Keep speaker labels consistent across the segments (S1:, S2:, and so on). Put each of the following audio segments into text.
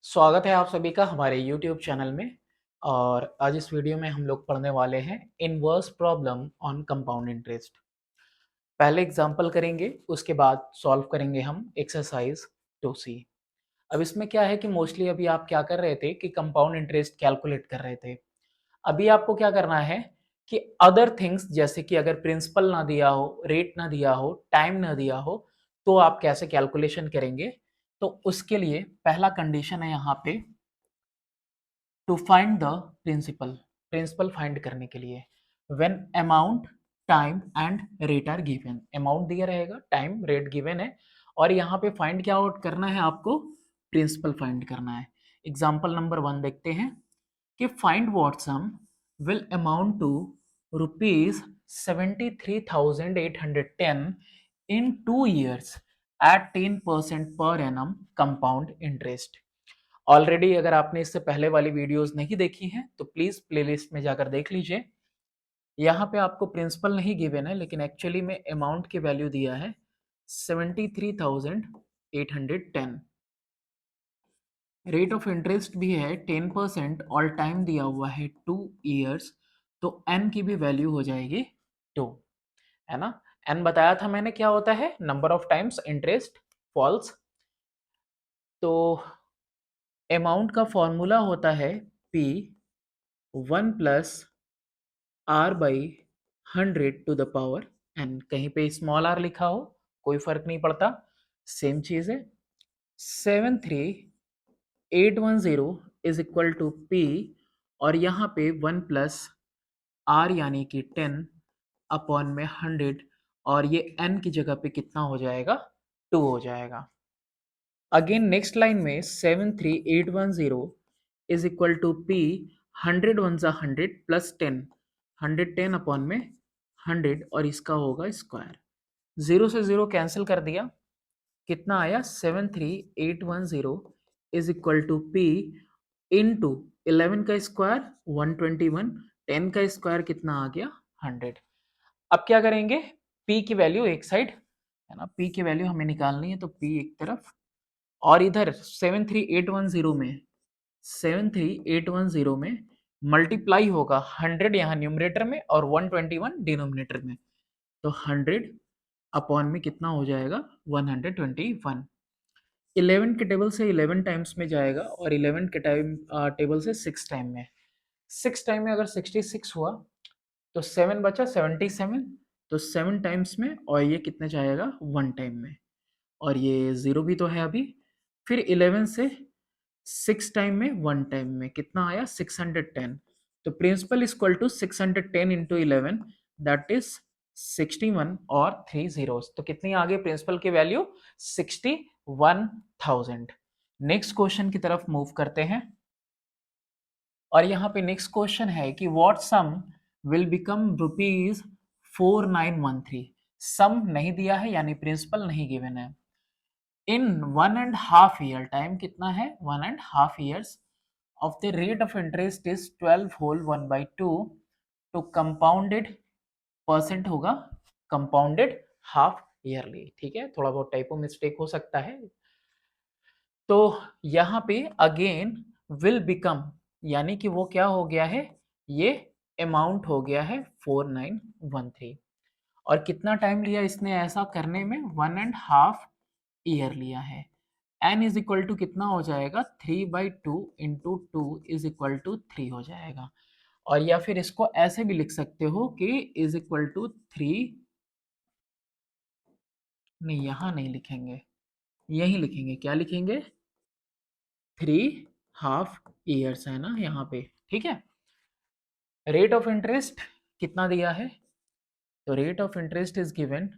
S1: स्वागत है आप सभी का हमारे YouTube चैनल में। और आज इस वीडियो में हम लोग पढ़ने वाले हैं inverse problem on compound interest. पहले एग्जांपल करेंगे, उसके बाद सॉल्व करेंगे हम एक्सरसाइज 2C। अब इसमें क्या है कि मोस्टली अभी आप क्या कर रहे थे कि कंपाउंड इंटरेस्ट कैलकुलेट कर रहे थे। अभी आपको क्या करना है कि अदर थिंग्स, जैसे कि अगर प्रिंसिपल ना दिया हो, रेट ना दिया हो, टाइम ना दिया हो, तो आप कैसे कैलकुलेशन करेंगे। तो उसके लिए पहला कंडीशन है यहाँ पे, to find the principal. Principal find करने के लिए when amount, time and rate are given. Amount दिया रहेगा, टाइम, रेट गिवन है, और यहाँ पे फाइंड क्या आउट करना है आपको, प्रिंसिपल फाइंड करना है। एग्जाम्पल नंबर 1 देखते हैं कि find what sum will amount to rupees 73,810 in 2 years at 10% per annum compound interest। Already अगर आपने इससे पहले वाली वीडियोस नहीं देखी हैं तो प्लीज प्लेलिस्ट में जाकर देख लीजिए। यहाँ पे आपको प्रिंसिपल नहीं गिवन है, लेकिन एक्चुअली में अमाउंट की वैल्यू दिया है 73,810। रेट ऑफ इंटरेस्ट भी है 10% और टाइम दिया हुआ है 2 years। तो एन की भी वैल्यू हो जाएगी 2, है ना। एन बताया था मैंने क्या होता है, number of times interest falls. तो अमाउंट का फॉर्मूला होता है P 1+r/100 कहीं पे स्मॉल r लिखा हो कोई फर्क नहीं पड़ता, सेम चीज है। 73810 इज इक्वल टू P, और यहाँ पे 1+r यानी कि 10/100, और ये n की जगह पे कितना हो जाएगा, 2 हो जाएगा। अगेन नेक्स्ट लाइन में 73810 is equal to P, 100 one जा 100 प्लस 10, 110/100, और इसका होगा स्क्वायर। जीरो से जीरो कैंसिल कर दिया, कितना आया 73810 is equal to P into 11 का स्क्वायर 121, 10 का स्क्वायर कितना आ गया 100। अब क्या करेंगे, P की वैल्यू एक साइड, है ना, P की वैल्यू हमें निकालनी है, तो P एक तरफ, और इधर 73810 में मल्टीप्लाई होगा 100 यहाँ न्यूमरेटर में और 121 डिनोमिनेटर में, तो 100 अपॉन में कितना हो जाएगा 121। 11 के टेबल से 11 टाइम्स में जाएगा और 11 के टेबल से 6 टाइम में, 6 टाइम में अगर 66 हुआ तो 7 बचा 77, तो 7 टाइम्स में, और ये कितने जाएगा 1 टाइम में, और ये 0 भी तो है अभी। फिर 11 से 6 टाइम में 1 टाइम में कितना आया 610, तो principal is equal to 610 into 11, that is 61 और 3 zeros, तो कितनी आ गई प्रिंसिपल की वैल्यू 61,000। नेक्स्ट क्वेश्चन की तरफ मूव करते हैं, और यहाँ पे नेक्स्ट क्वेश्चन है कि what sum will become rupees 4913। Sum नहीं दिया है यानी प्रिंसिपल नहीं गिवन है। इन 1.5 year, टाइम कितना है 1.5 years, of the rate of interest is 12 whole 1/2 to compounded percent होगा कंपाउंडेड हाफ ईयरली। ठीक है, थोड़ा बहुत टाइपो मिस्टेक हो सकता है। तो यहाँ पे अगेन विल बिकम, यानी कि वो क्या हो गया है, ये अमाउंट हो गया है 4913, और कितना टाइम लिया इसने ऐसा करने में 1.5 year लिया है। n इज इक्वल टू कितना हो जाएगा 3/2 इंटू 2 इज इक्वल टू 3 हो जाएगा, और या फिर इसको ऐसे भी लिख सकते हो कि इज इक्वल टू 3, नहीं यहाँ नहीं लिखेंगे, यही लिखेंगे, क्या लिखेंगे 3.5 years है ना यहाँ पे। ठीक है, रेट ऑफ इंटरेस्ट कितना दिया है, तो rate of interest is given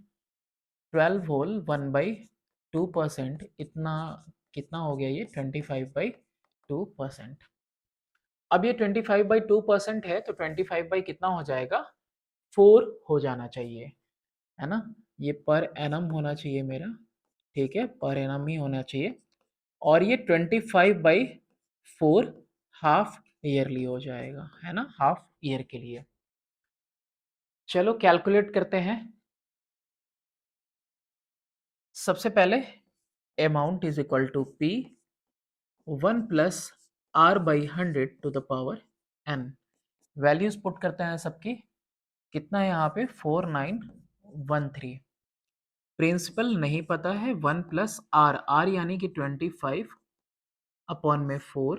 S1: 12 whole 1/2%, इतना कितना हो गया ये 25/2%। अब ये 25/2% है, तो 25 बाई कितना हो जाएगा 4 हो जाना चाहिए, है ना। ये पर एनम होना चाहिए मेरा, ठीक है, पर एनम ही होना चाहिए, और ये 25/4 हाफ ईयरली हो जाएगा, है ना, हाफ ईयर के लिए। चलो कैलकुलेट करते हैं। सबसे पहले amount is equal to P 1 plus R by 100 to the power n। Values put करते हैं सबकी, कितना है यहाँ पे 4913। प्रिंसिपल नहीं पता है, 1 प्लस आर, आर यानी कि 25 अपॉन में 4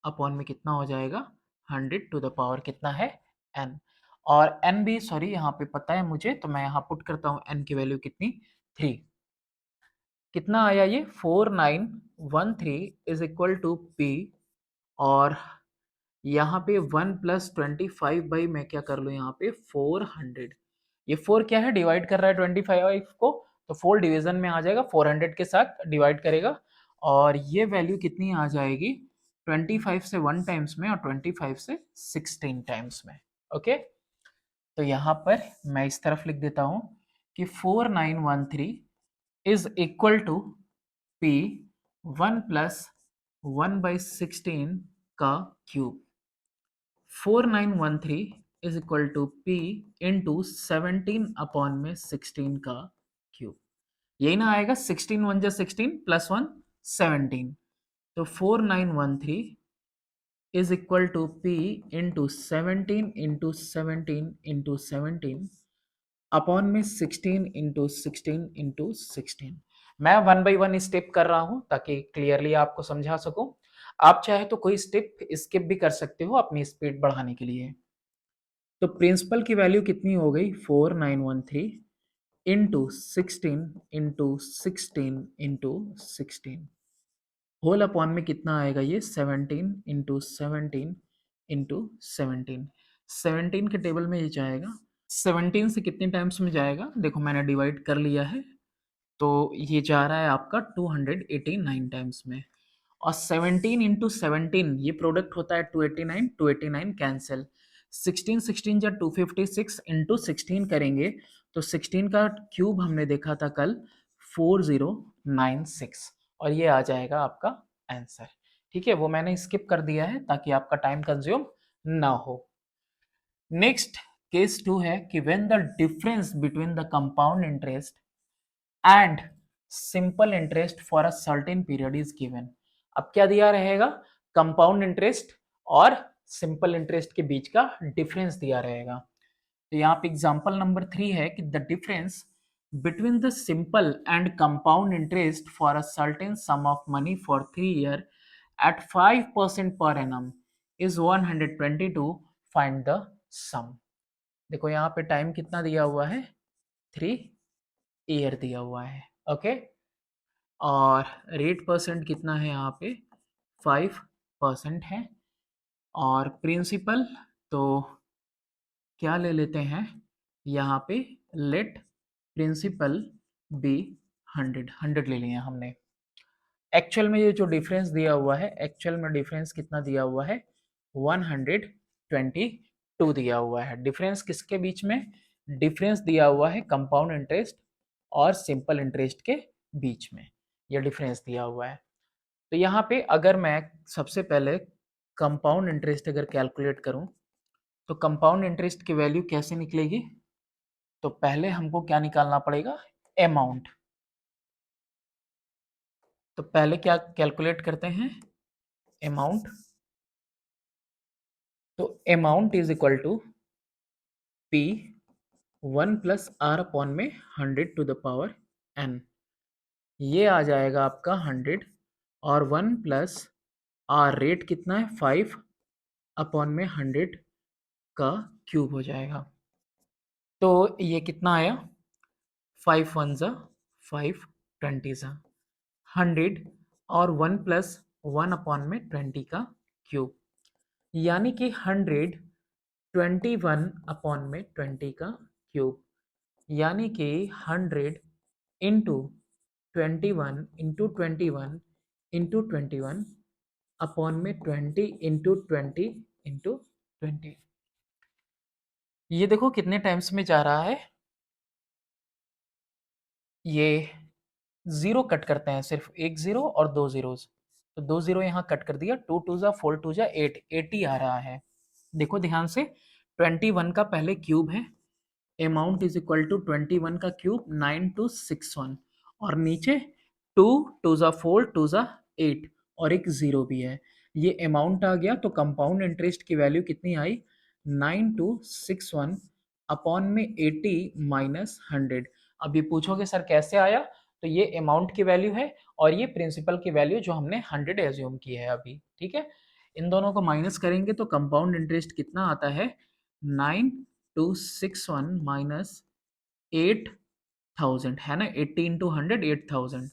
S1: अपॉन में कितना हो जाएगा 100 टू द पावर कितना है n। और n भी सॉरी यहाँ पे पता है मुझे, तो मैं यहाँ पुट करता हूँ n की वैल्यू कितनी 3। कितना आया ये 4913 इज इक्वल टू p। और यहाँ पे 1 प्लस 25 बाई मैं क्या कर लूँ यहाँ पे 400। ये 4 क्या है डिवाइड कर रहा है 25 को, तो 4 डिवीजन में आ जाएगा, 400 के साथ डिवाइड करेगा और ये वैल्यू कितनी आ जाएगी 25 से 1 टाइम्स में और 25 से 16 टाइम्स में। ओके, तो यहाँ पर मैं इस तरफ लिख देता हूँ कि 4913 is equal to p 1 plus 1 by 16 का cube. 4913 is equal to p into 17 upon में 16 का क्यूब। यही ना आएगा 16 1 जा 16 प्लस 1 17, तो 4913 is equal to p into 17 into 17 into 17 upon में 16 इंटू 16 इंटू 16। मैं 1 बाई 1 स्टेप कर रहा हूं ताकि क्लियरली आपको समझा सकूं। आप चाहे तो कोई स्टेप स्किप भी कर सकते हो अपनी स्पीड बढ़ाने के लिए। तो प्रिंसिपल की वैल्यू कितनी हो गई 4913 इंटू 16 होल अपॉन में कितना आएगा ये 17 इंटू 17 इंटू 17। 17 के टेबल में ये जाएगा, 17 से कितने टाइम्स में जाएगा देखो मैंने डिवाइड कर लिया है, तो ये जा रहा है आपका 289 टाइम्स में। और 17 इंटू 17 ये प्रोडक्ट होता है 289, 289 कैंसिल, 16 16 जब 256 इंटू 16 करेंगे तो 16 का क्यूब हमने देखा था कल 4096 और ये आ जाएगा आपका आंसर। ठीक है, वो मैंने स्किप कर दिया है ताकि आपका टाइम कंज्यूम ना हो। नेक्स्ट केस 2 है कि when the difference between the compound interest and simple interest for a certain period is given. अब क्या दिया रहेगा, कंपाउंड इंटरेस्ट और सिंपल इंटरेस्ट के बीच का डिफरेंस दिया रहेगा। तो यहाँ पे एग्जांपल नंबर 3 है कि the difference between the simple and compound interest for a certain sum of money for 3 year at 5% per annum is 122, find the sum. देखो यहाँ पे टाइम कितना दिया हुआ है 3 ईयर दिया हुआ है। ओके, और रेट परसेंट कितना है यहाँ पे 5% है। और प्रिंसिपल तो क्या ले लेते हैं यहाँ पे, लेट प्रिंसिपल बी 100 ले लिया हमने। एक्चुअल में ये जो डिफरेंस दिया हुआ है, एक्चुअल में डिफरेंस कितना दिया हुआ है 122 दिया हुआ है। डिफरेंस किसके बीच में, डिफरेंस दिया हुआ है कंपाउंड इंटरेस्ट और सिंपल इंटरेस्ट के बीच में, ये डिफरेंस दिया हुआ है। तो यहाँ पे अगर मैं सबसे पहले कंपाउंड इंटरेस्ट अगर कैलकुलेट करूं तो कंपाउंड इंटरेस्ट की वैल्यू कैसे निकलेगी, तो पहले हमको क्या निकालना पड़ेगा अमाउंट। तो पहले क्या कैलकुलेट करते हैं अमाउंट, तो amount is equal to p 1 plus R upon में 100 टू द पावर n। ये आ जाएगा आपका 100 और 1 प्लस आर रेट कितना है 5 अपॉन में 100 का क्यूब हो जाएगा। तो ये कितना आया 5 1 ज़ा 5 20 ज़ा 100 और 1 प्लस 1 अपॉन में 20 का क्यूब, यानी कि 100 21 अपॉन में 20 का क्यूब, यानी कि 100 इंटू 21 इंटू 21 इंटू 21 अपॉन में 20 इंटू 20 इंटू 20। ये देखो कितने टाइम्स में जा रहा है, ये जीरो कट करते हैं, सिर्फ एक जीरो और दो जीरोस, तो दो जीरो यहाँ कट कर दिया, 2 2 जा 4 2 जा 8, 80 आ रहा है। देखो ध्यान से 21 का पहले क्यूब है, अमाउंट इज इक्वल टू 21 का क्यूब 9261 और नीचे 2 2 जा 4 2 जा 8 और एक जीरो भी है। ये अमाउंट आ गया, तो कंपाउंड इंटरेस्ट की वैल्यू कितनी आई, 9261 अपॉन में 80 माइनस 100। अब ये पूछोगे सर कैसे आया, तो ये अमाउंट की वैल्यू है और ये प्रिंसिपल की वैल्यू जो हमने 100 एज्यूम की है अभी, ठीक है। इन दोनों को माइनस करेंगे तो कंपाउंड इंटरेस्ट कितना आता है, 9261 माइनस 8000 है ना, 80 इंटू 100 8000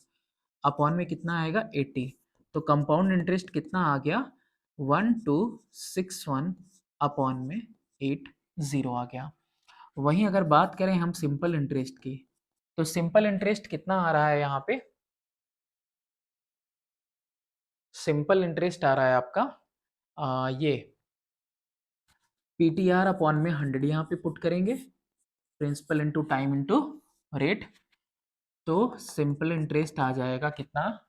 S1: अपॉन में कितना आएगा 80। तो कंपाउंड इंटरेस्ट कितना आ गया, 1261 अपॉन में 80 आ गया। वहीं अगर बात करें हम सिंपल इंटरेस्ट की, तो सिंपल इंटरेस्ट कितना आ रहा है यहाँ पे, सिंपल इंटरेस्ट आ रहा है आपका ये पीटीआर अपॉन में 100 यहाँ पे पुट करेंगे, principal into time into rate. तो सिंपल इंटरेस्ट आ जाएगा कितना,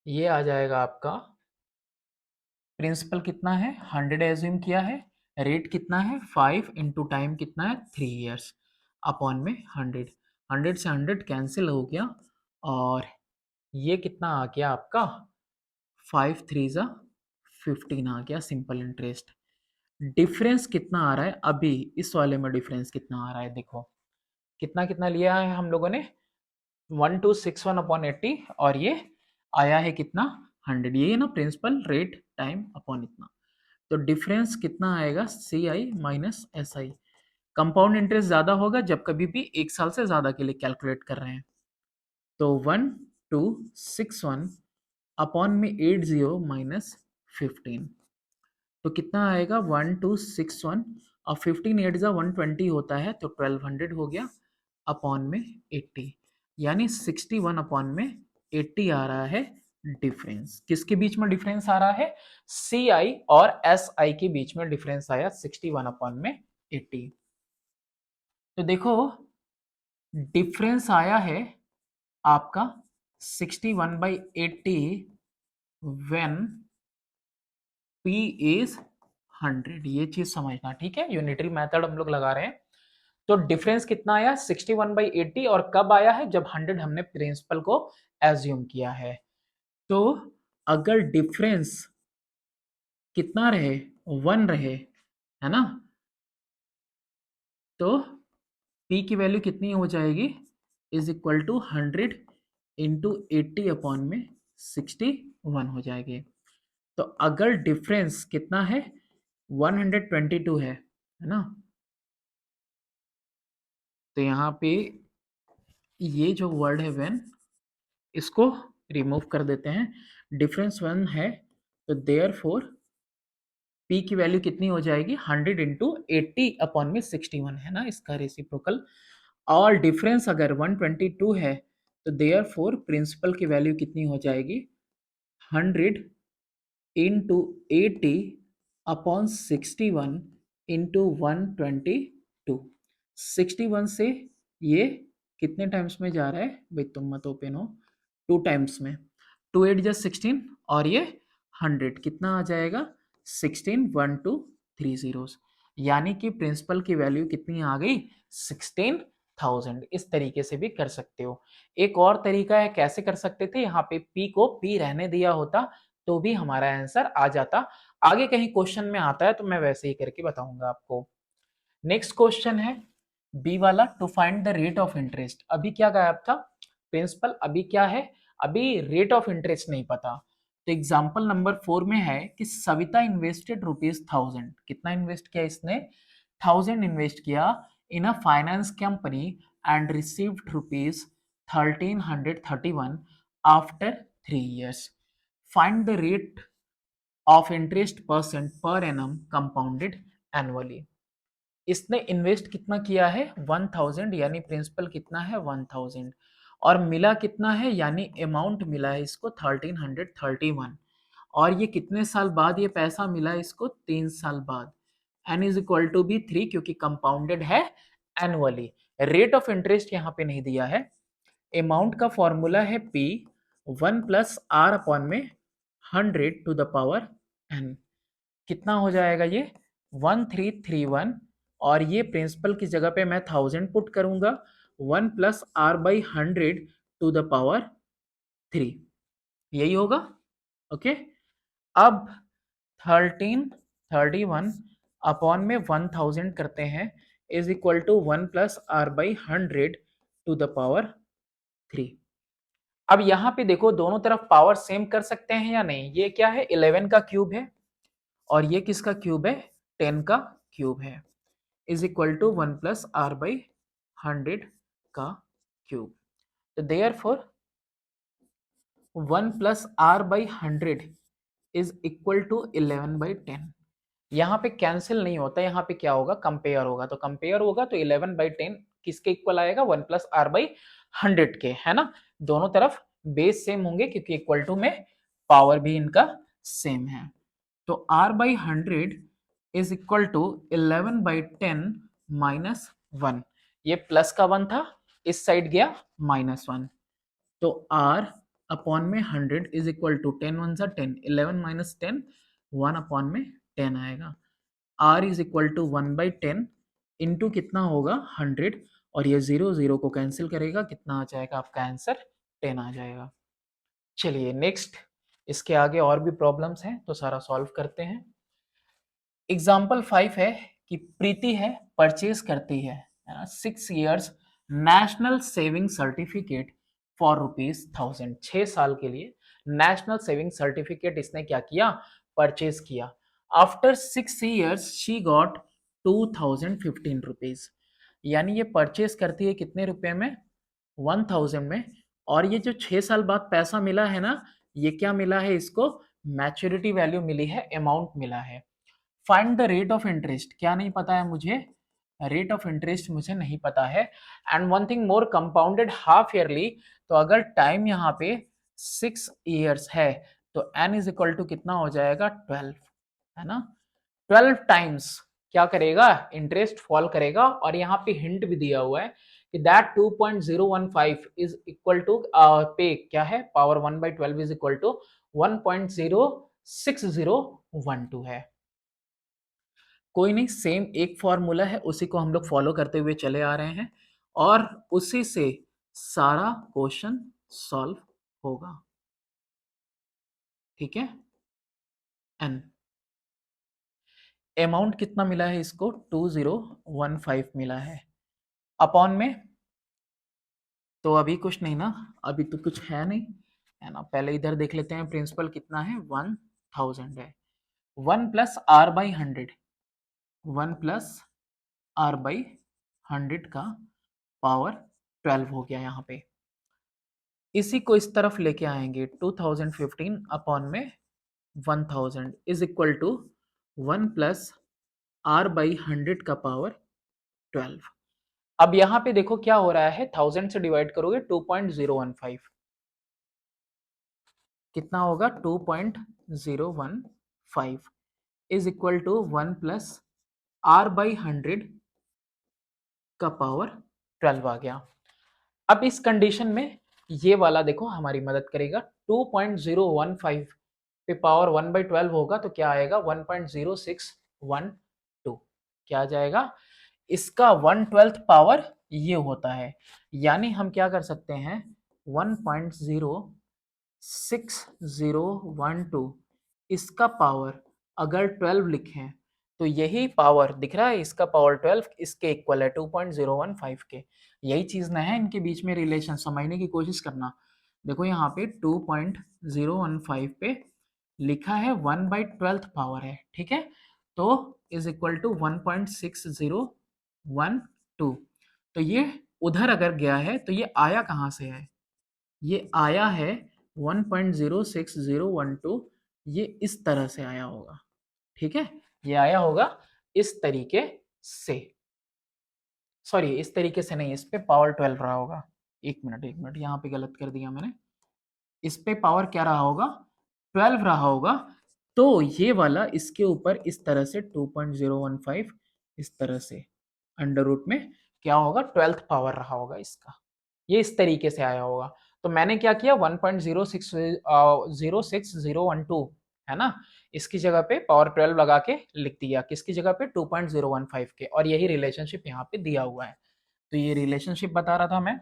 S1: ये आ जाएगा आपका, प्रिंसिपल कितना है 100 एज्यूम किया है, रेट कितना है 5 इंटू टाइम कितना है 3 ईयर्स अपॉन में 100। 100 से 100 कैंसिल हो गया और ये कितना आ गया आपका, 5 3 ज़ा 15 आ गया सिंपल इंटरेस्ट। डिफरेंस कितना आ रहा है अभी इस वाले में, डिफरेंस कितना आ रहा है देखो, कितना कितना लिया है हम लोगों ने, 1261 अपॉन 80 और ये आया है कितना 100, ये ना प्रिंसिपल रेट टाइम अपॉन इतना। तो डिफरेंस कितना आएगा, C I minus S I. Compound interest ज्यादा होगा जब कभी भी एक साल से ज्यादा के लिए कैलकुलेट कर रहे हैं। तो 1261 अपॉन में 80 माइनस 15, तो कितना आएगा 1261 और 15 एट जा 120 होता है, तो 1200 हो गया अपॉन में 80, यानी 61 अपॉन में 80 आ रहा है डिफरेंस। किसके बीच में डिफरेंस आ रहा है, सी आई और एस आई के बीच में डिफरेंस आया 61 अपॉन में 80। तो देखो डिफरेंस आया है आपका 61/80 व्हेन P इज 100, ये चीज समझना, ठीक है। यूनिटरी मेथड हम लोग लगा रहे हैं। तो डिफरेंस कितना आया 61/80 और कब आया है, जब 100 हमने प्रिंसिपल को एज्यूम किया है। तो अगर डिफरेंस कितना रहे 1 रहे, है ना, तो P की वैल्यू कितनी हो जाएगी, is equal to 100 into 80 upon में 61 हो जाएगी। तो अगर डिफरेंस कितना है 122 है ना, तो यहाँ पे ये जो वर्ड है व्हेन, इसको रिमूव कर देते हैं, डिफरेंस 1 है, तो देयरफॉर P की वैल्यू कितनी हो जाएगी 100 इंटू 80 अपॉन में 61 है ना, इसका रेसिप्रोकल। और डिफरेंस अगर 122 है, तो देयरफॉर प्रिंसिपल की वैल्यू कितनी हो जाएगी 100 इंटू 80 अपॉन 61 इंटू 122। 61 से ये कितने टाइम्स में जा रहा है भाई, तुम मत ओपन हो, 2 टाइम्स में, 2 8 जा 16 और ये 100 कितना आ जाएगा 16 1 2 3 zeros, यानी कि प्रिंसिपल की वैल्यू कितनी आ गई 16,000। इस तरीके से भी कर सकते हो। एक और तरीका है कैसे कर सकते थे, यहाँ पे P को P रहने दिया होता तो भी हमारा आंसर आ जाता। आगे कहीं क्वेश्चन में आता है तो मैं वैसे ही करके बताऊंगा आपको। नेक्स्ट क्वेश्चन है बी वाला, to find the rate of interest. अभी क्या गायब था प्रिंसिपल, अभी क्या है, अभी रेट ऑफ इंटरेस्ट नहीं पता। तो एग्जांपल नंबर 4 में है कि सविता इन्वेस्टेड ₹1000, कितना इन्वेस्ट किया इसने 1000 इन्वेस्ट किया in a finance company and received ₹1331 after 3 years। Find the rate of interest percent per annum compounded annually. इसने इन्वेस्ट कितना किया है 1000, यानी प्रिंसिपल कितना है 1000, और मिला कितना है, यानी अमाउंट मिला है इसको 1331, और ये कितने साल बाद ये पैसा मिला इसको 3 साल बाद। n is equal to B 3 क्योंकि कंपाउंडेड है एनुअली। रेट ऑफ इंटरेस्ट यहाँ पे नहीं दिया है। अमाउंट का फॉर्मूला है p 1 प्लस आर अपॉन में 100 टू द पावर n। कितना हो जाएगा ये 1331, और ये प्रिंसिपल की जगह पे मैं 1000 पुट करूंगा, 1 plus R by 100 to the power 3, यही होगा। ओके, अब 13 31 अपॉन में 1000 करते हैं is equal to 1 plus R by 100 to the power 3। अब यहां पे देखो दोनों तरफ पावर सेम कर सकते हैं या नहीं। ये क्या है, 11 का क्यूब है और ये किसका क्यूब है, 10 का क्यूब है, is equal to 1 plus R by 100 का क्यूब। तो therefore 1 plus R by 100 is equal to 11 by 10। यहाँ पे कैंसिल नहीं होता, यहाँ पे क्या होगा, कंपेयर होगा। तो कंपेयर होगा तो 11 बाई 10 किसके इक्वल आएगा, 1 प्लस आर बाई 100 के, है ना। दोनों तरफ बेस सेम होंगे क्योंकि इक्वल टू में पावर भी इनका सेम है। तो r by 100 is equal to 11 by 10 minus 1। ये प्लस का 1 था, इस साइड गया -1। तो r अपॉन में 100 इज इक्वल टू 10 1 सा 10, 11 माइनस 10, 1 अपॉन में 10 आएगा। r is equal to 1 by 10 into कितना होगा 100, और ये 0 0 को कैंसिल करेगा, कितना आ जाएगा आपका आंसर, 10 आ जाएगा। चलिए नेक्स्ट, इसके आगे और भी प्रॉब्लम्स हैं तो सारा सॉल्व करते हैं। एग्जाम्पल 5 है कि प्रीति है, परचेज करती है 6 years national saving certificate for ₹1000। 6 साल के लिए नेशनल सेविंग सर्टिफिकेट इसने क्या किया, परचेज किया। After 6 years she got 2015 rupees. यानी ये परचेज करती है कितने रुपए में, 1000 में। और ये जो 6 साल बाद पैसा मिला है ना, ये क्या मिला है इसको, मैच्योरिटी वैल्यू मिली है, अमाउंट मिला है। Find the rate of interest, क्या नहीं पता है मुझे, रेट ऑफ इंटरेस्ट मुझे नहीं पता है। And one thing more, compounded half yearly, तो अगर टाइम यहाँ पे 6 years है तो n इज इक्वल टू कितना हो जाएगा, 12, है ना। 12 टाइम्स क्या करेगा, इंटरेस्ट फॉल करेगा। और यहाँ पे हिंट भी दिया हुआ है कि दैट 2.015 इज इक्वल टू पे क्या है, पावर 1/12 इज इक्वल टू 1.06012 है। कोई नहीं, सेम एक फॉर्मूला है, उसी को हम लोग फॉलो करते हुए चले आ रहे हैं और उसी से सारा क्वेश्चन सॉल्व होगा। ठीक है, एन अमाउंट कितना मिला है इसको, 2015 मिला है, अपॉन में तो अभी कुछ नहीं ना, अभी तो कुछ है नहीं, है ना। पहले इधर देख लेते हैं, प्रिंसिपल कितना है, 1000 है। 1 plus R by 100, 1 plus R by 100 का पावर 12 हो गया यहाँ पे। इसी को इस तरफ लेके आएंगे, 2015 अपॉन में 1000 is equal to 1 plus R by 100 का पावर 12। अब यहाँ पे देखो क्या हो रहा है, 1000 से डिवाइड करोगे 2.015, कितना होगा, 2.015 is equal to 1 plus R by 100 का पावर 12 आ गया। अब इस कंडीशन में ये वाला देखो हमारी मदद करेगा, 2.015 पे पावर 1/12 होगा तो क्या आएगा, 1.0612, क्या आ जाएगा, इसका 1/12 पावर ये होता है। यानी हम क्या कर सकते हैं, 1.06012 इसका पावर अगर 12 लिखें तो यही पावर दिख रहा है, इसका पावर 12 इसके इक्वल है 2.015 के। यही चीज ना है इनके बीच में रिलेशन, समझने की कोशिश करना। देखो यहाँ पे 2.015 पे लिखा है 1/12 पावर है, ठीक है, तो इज इक्वल टू 1.6012। तो ये उधर अगर गया है तो ये आया कहाँ से है, ये आया है 1.06012, ये इस तरह से आया होगा, ठीक है, ये आया होगा इस तरीके से, सॉरी इस तरीके से नहीं, इस पे पावर 12 रहा होगा। एक मिनट यहाँ पे गलत कर दिया मैंने, इस पे पावर क्या रहा होगा, 12 रहा होगा। तो ये वाला इसके ऊपर इस तरह से 2.015 इस तरह से अंडर रूट में क्या होगा, 12th पावर रहा होगा इसका, ये इस तरीके से आया होगा। तो मैंने क्या किया, 1.06012 है ना, इसकी जगह पे पावर 12 लगा के लिख दिया, किसकी जगह पे, 2.015 के, और यही रिलेशनशिप यहाँ पे दिया हुआ है। तो ये रिलेशनशिप बता रहा था मैं,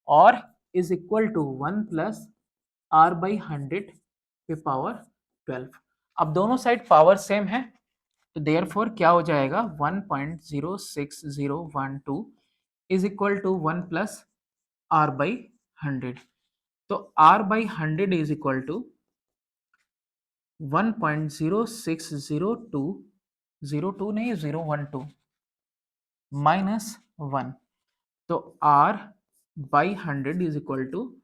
S1: और is equal to 1 plus r by 100 पे पावर 12। अब दोनों साइड पावर सेम है तो देयरफॉर क्या हो जाएगा 1.06012 is equal to 1 plus r by 100। तो r by 100 is equal to 1.06020 02 नहीं 012 माइनस 1। तो r by 100 is equal to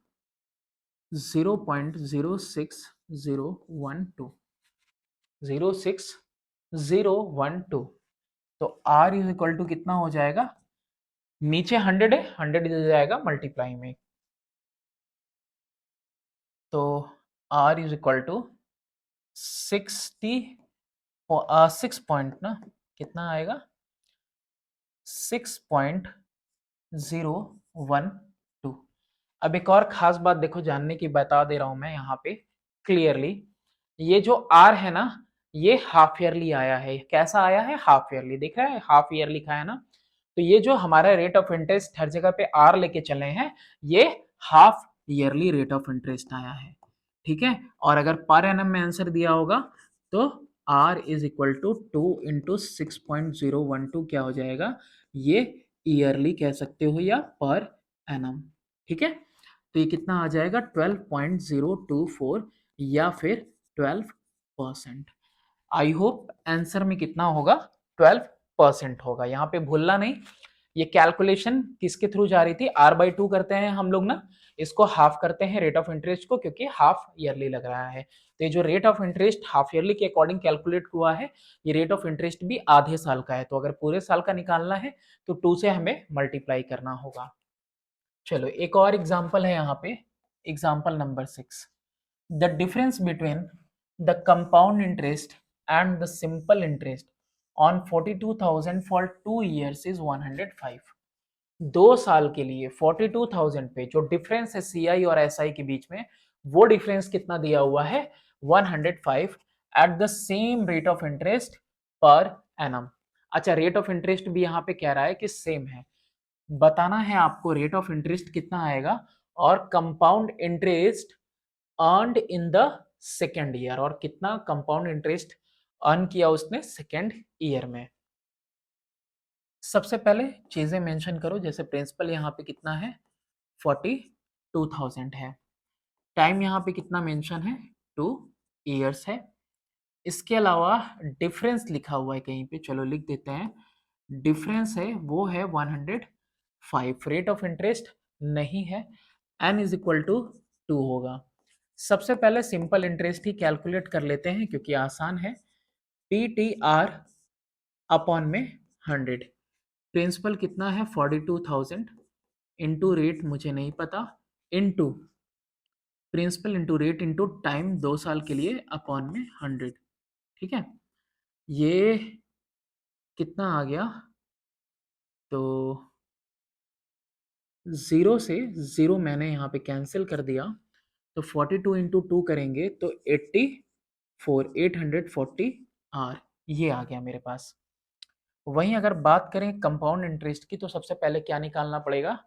S1: 0.06012 06012। तो r इज इक्वल टू कितना हो जाएगा, नीचे 100 है, 100 इधर जाएगा मल्टीप्लाई में, तो r is equal to 6 point ना कितना आएगा 6.012। अब एक और खास बात देखो जानने की बता दे रहा हूं मैं यहाँ पे क्लियरली, ये जो r है ना ये हाफ ईयरली आया है। कैसा आया है, हाफ ईयरली, दिख रहा है हाफ ईयर लिखा है ना। तो ये जो हमारा रेट ऑफ इंटरेस्ट हर जगह पे r लेके चले हैं, ये half yearly rate of interest आया है, ठीक है। और अगर पर एनम में आंसर दिया होगा तो r is equal to 2 into 6.012 क्या हो जाएगा, ये ईयरली कह सकते हो या पर एनम, ठीक है। तो ये कितना आ जाएगा 12.024 या फिर 12%। आई होप आंसर में कितना होगा 12% होगा। यहाँ पे भूलना नहीं, ये कैलकुलेशन किसके थ्रू जा रही थी, r/2 करते हैं हम लोग ना, इसको हाफ करते हैं रेट ऑफ इंटरेस्ट को क्योंकि हाफ ईयरली लग रहा है। तो ये जो rate of interest half yearly के अकॉर्डिंग कैलकुलेट हुआ है, ये रेट ऑफ इंटरेस्ट भी आधे साल का है, तो अगर पूरे साल का निकालना है तो 2 से हमें मल्टीप्लाई करना होगा। चलो एक और एग्जांपल है यहाँ पे, example number 6। The difference between the compound interest and the simple interest on 42,000 for 2 years is 105। 2 साल के लिए 42,000 पे जो डिफरेंस है सीआई और एसआई के बीच में, वो डिफरेंस कितना दिया हुआ है 105 at the same rate of interest per annum. अच्छा रेट ऑफ इंटरेस्ट भी यहाँ पे कह रहा है कि सेम है, बताना है आपको रेट ऑफ इंटरेस्ट कितना आएगा और compound interest earned in the second year, और कितना कंपाउंड इंटरेस्ट अर्न किया उसने सेकेंड ईयर में। सबसे पहले चीजें मेंशन करो, जैसे प्रिंसिपल यहाँ पे कितना है 42,000 है, टाइम यहाँ पे कितना मेंशन है 2 इयर्स है। इसके अलावा डिफरेंस लिखा हुआ है कहीं पे, चलो लिख देते हैं, डिफरेंस है वो है 105, रेट ऑफ इंटरेस्ट नहीं है, n इज इक्वल टू 2 होगा। सबसे पहले सिंपल इंटरेस्ट ही कैलकुलेट कर लेते हैं क्योंकि आसान है, पी टी आर अपॉन में 100, प्रिंसिपल कितना है 42,000 इंटू रेट मुझे नहीं पता, into principal into rate into time 2 साल के लिए अपॉन में 100, ठीक है। ये कितना आ गया, तो 0 से 0 मैंने यहाँ पे कैंसिल कर दिया, तो 42 इंटू 2 करेंगे तो 840 आर, ये आ गया मेरे पास। वहीं अगर बात करें कंपाउंड इंटरेस्ट की तो सबसे पहले क्या निकालना पड़ेगा,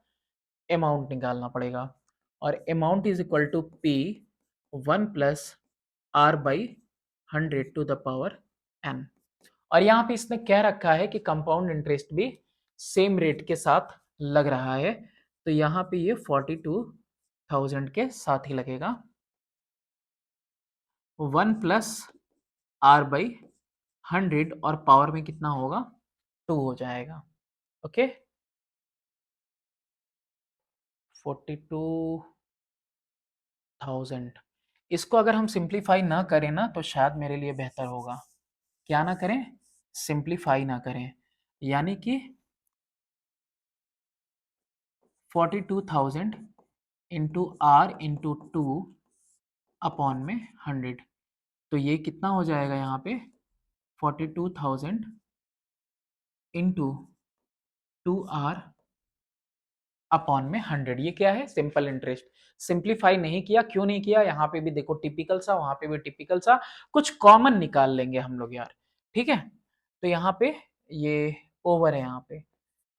S1: अमाउंट निकालना पड़ेगा, और amount is equal to P 1 plus R by 100 to the power N. और यहाँ पे इसने क्या रखा है कि कंपाउंड इंटरेस्ट भी सेम रेट के साथ लग रहा है, तो यहाँ पे ये 42,000 के साथ ही लगेगा, 1 प्लस आर बाई 100 और पावर में कितना होगा 2 हो जाएगा, ओके। 42,000, इसको अगर हम सिंप्लीफाई ना करें ना तो शायद मेरे लिए बेहतर होगा, क्या ना करें, सिंप्लीफाई ना करें, यानी कि 42,000 इंटू आर इंटू 2 अपॉन में 100, तो ये कितना हो जाएगा यहाँ पे 42,000 इंटू 2r अपॉन में 100, ये क्या है सिंपल इंटरेस्ट। सिंप्लीफाई नहीं किया, क्यों नहीं किया, यहाँ पे भी देखो टिपिकल सा, वहां पे भी टिपिकल सा, कुछ कॉमन निकाल लेंगे हम लोग यार, ठीक है। तो यहाँ पे ये ओवर है, यहाँ पे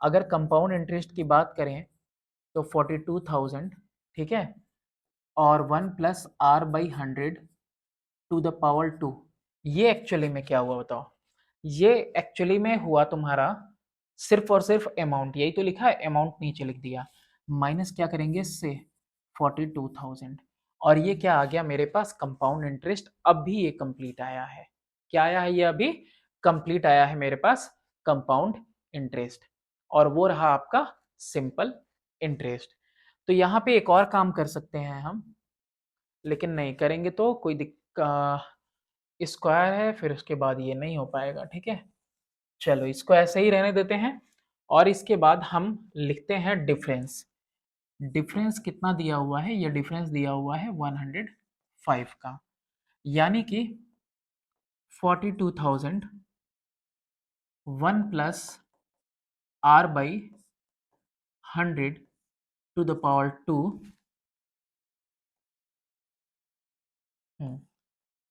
S1: अगर कंपाउंड इंटरेस्ट की बात करें तो 42,000, ठीक है, और 1 plus R by 100 to the power 2। ये एक्चुअली में क्या हुआ बताओ? ये एक्चुअली में हुआ तुम्हारा सिर्फ और सिर्फ अमाउंट, यही तो लिखा है, अमाउंट नीचे लिख दिया, माइनस क्या करेंगे इससे 42,000, और ये क्या आ गया मेरे पास कंपाउंड इंटरेस्ट। अभी ये कंप्लीट आया है, क्या आया है? ये अभी कंप्लीट आया है मेरे पास कंपाउंड इंटरेस्ट, और वो रहा आपका सिंपल इंटरेस्ट। तो यहाँ पे एक और काम कर सकते हैं हम, लेकिन नहीं करेंगे तो कोई स्क्वायर है, फिर उसके बाद ये नहीं हो पाएगा, ठीक है। चलो इसको ऐसे ही रहने देते हैं, और इसके बाद हम लिखते हैं डिफरेंस। डिफरेंस कितना दिया हुआ है? ये डिफरेंस दिया हुआ है 105 का, यानी कि 42,000 1 plus R by 100 to the power 2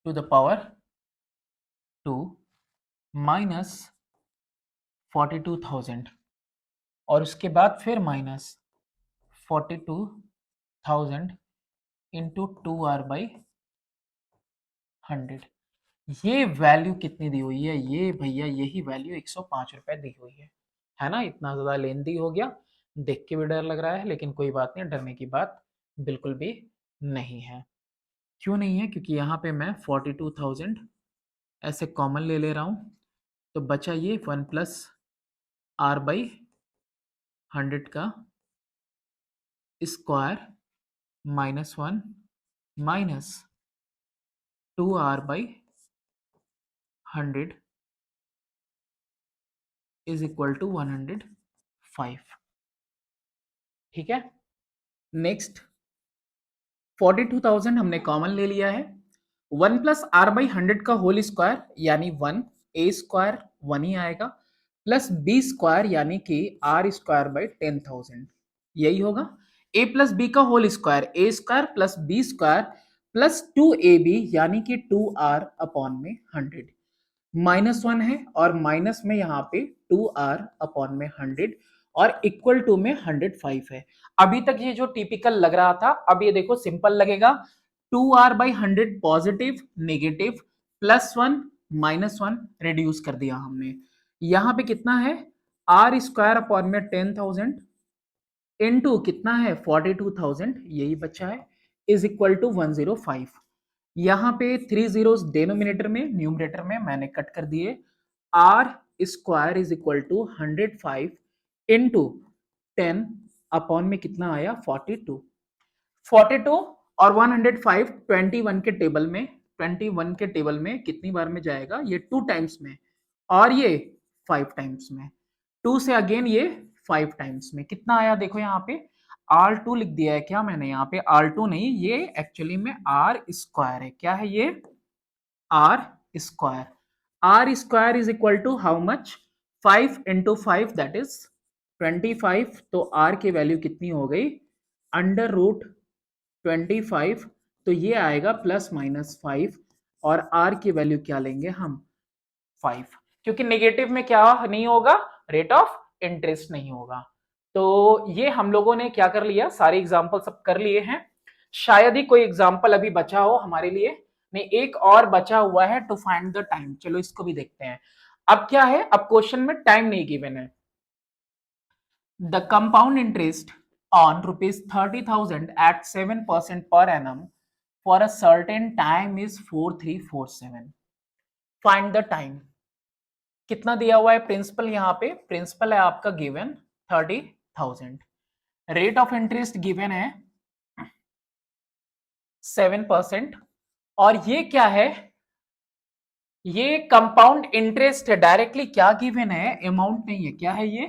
S1: to the power 2 minus 42,000, और उसके बाद फिर माइनस 42,000 इंटू 2r बाई 100। ये वैल्यू कितनी दी हुई है? ये भैया यही वैल्यू 105 रुपए दी हुई है ना। इतना ज़्यादा लेंदी हो गया, देख के भी डर लग रहा है, लेकिन कोई बात नहीं, डरने की बात बिल्कुल भी नहीं है। क्यों नहीं है? क्योंकि यहाँ पे मैं 42,000 ऐसे कॉमन ले ले रहा हूँ, तो बचा ये 1 प्लस आर बाई 100 का square minus 1 minus 2r by 100 is equal to 105। ठीक है, नेक्स्ट 42,000 हमने कॉमन ले लिया है, 1 प्लस आर बाई 100 का होल स्क्वायर यानी 1, ए स्क्वायर 1 ही आएगा, प्लस बी स्क्वायर यानी कि आर स्क्वायर बाई 10,000, यही होगा। ए प्लस बी का whole square, A square plus B square plus 2ab यानी कि 2r अपॉन में 100, माइनस 1 है और माइनस में यहाँ पे 2r अपॉन में 100 और इक्वल टू में 105 है। अभी तक ये जो टिपिकल लग रहा था, अब ये देखो सिंपल लगेगा। 2r by 100 positive negative, plus 1 minus 1 reduce कर दिया हमने। यहाँ पे कितना है? आर स्क्वायर अपॉन में 10,000 इनटू कितना है 42,000, यही बचा है, इज इक्वल टू 105। यहाँ पे 3 जीरोस डेनोमिनेटर में, न्यूमरेटर में मैंने कट कर दिए। R square is equal to 105 into 10 upon में कितना आया 42। 42 और 105 21 के टेबल में, 21 के टेबल में कितनी बार में जाएगा? ये 2 टाइम्स में, और ये 5 टाइम्स में। 2 से अगेन ये 5 टाइम्स में कितना आया? देखो यहाँ पे R2 लिख दिया है क्या मैंने? यहाँ पे R2 नहीं, ये एक्चुअली में R स्क्वायर है। क्या है ये? R square. R square is equal to how much? 5 into 5 that is 25। तो R की वैल्यू कितनी हो गई? अंडर रूट 25, तो ये आएगा प्लस माइनस 5, और R की वैल्यू क्या लेंगे हम? 5, क्योंकि नेगेटिव में क्या नहीं होगा? रेट ऑफ इंटरेस्ट नहीं होगा। तो ये हम लोगों ने क्या कर लिया? सारे एग्जाम्पल सब कर लिए हैं। शायद ही कोई एग्जाम्पल अभी बचा हो हमारे लिए, नहीं एक और बचा हुआ है, टू फाइंड द टाइम। चलो इसको भी देखते हैं। अब क्या है? अब क्वेश्चन में टाइम नहीं गिवन है। The compound interest on rupees 30,000 at 7% per annum for a certain time is 4347. Find the time. कितना दिया हुआ है प्रिंसिपल? यहाँ पे प्रिंसिपल है आपका given 30,000, rate of interest given है 7%, और ये क्या है? ये कंपाउंड इंटरेस्ट है। डायरेक्टली क्या गिवन है? अमाउंट नहीं है। क्या है ये?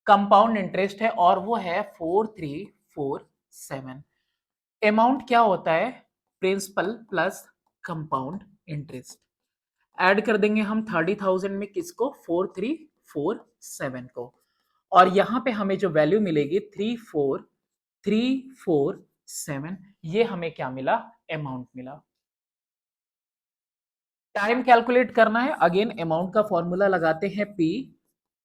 S1: कंपाउंड इंटरेस्ट है, और वो है 4347। अमाउंट क्या होता है? Principal plus compound interest. Add कर देंगे हम 30,000 में किसको? 4347 को, और यहां पे हमें जो वैल्यू मिलेगी 34347, ये हमें क्या मिला? अमाउंट मिला। टाइम कैलकुलेट करना है, अगेन अमाउंट का फॉर्मूला लगाते हैं P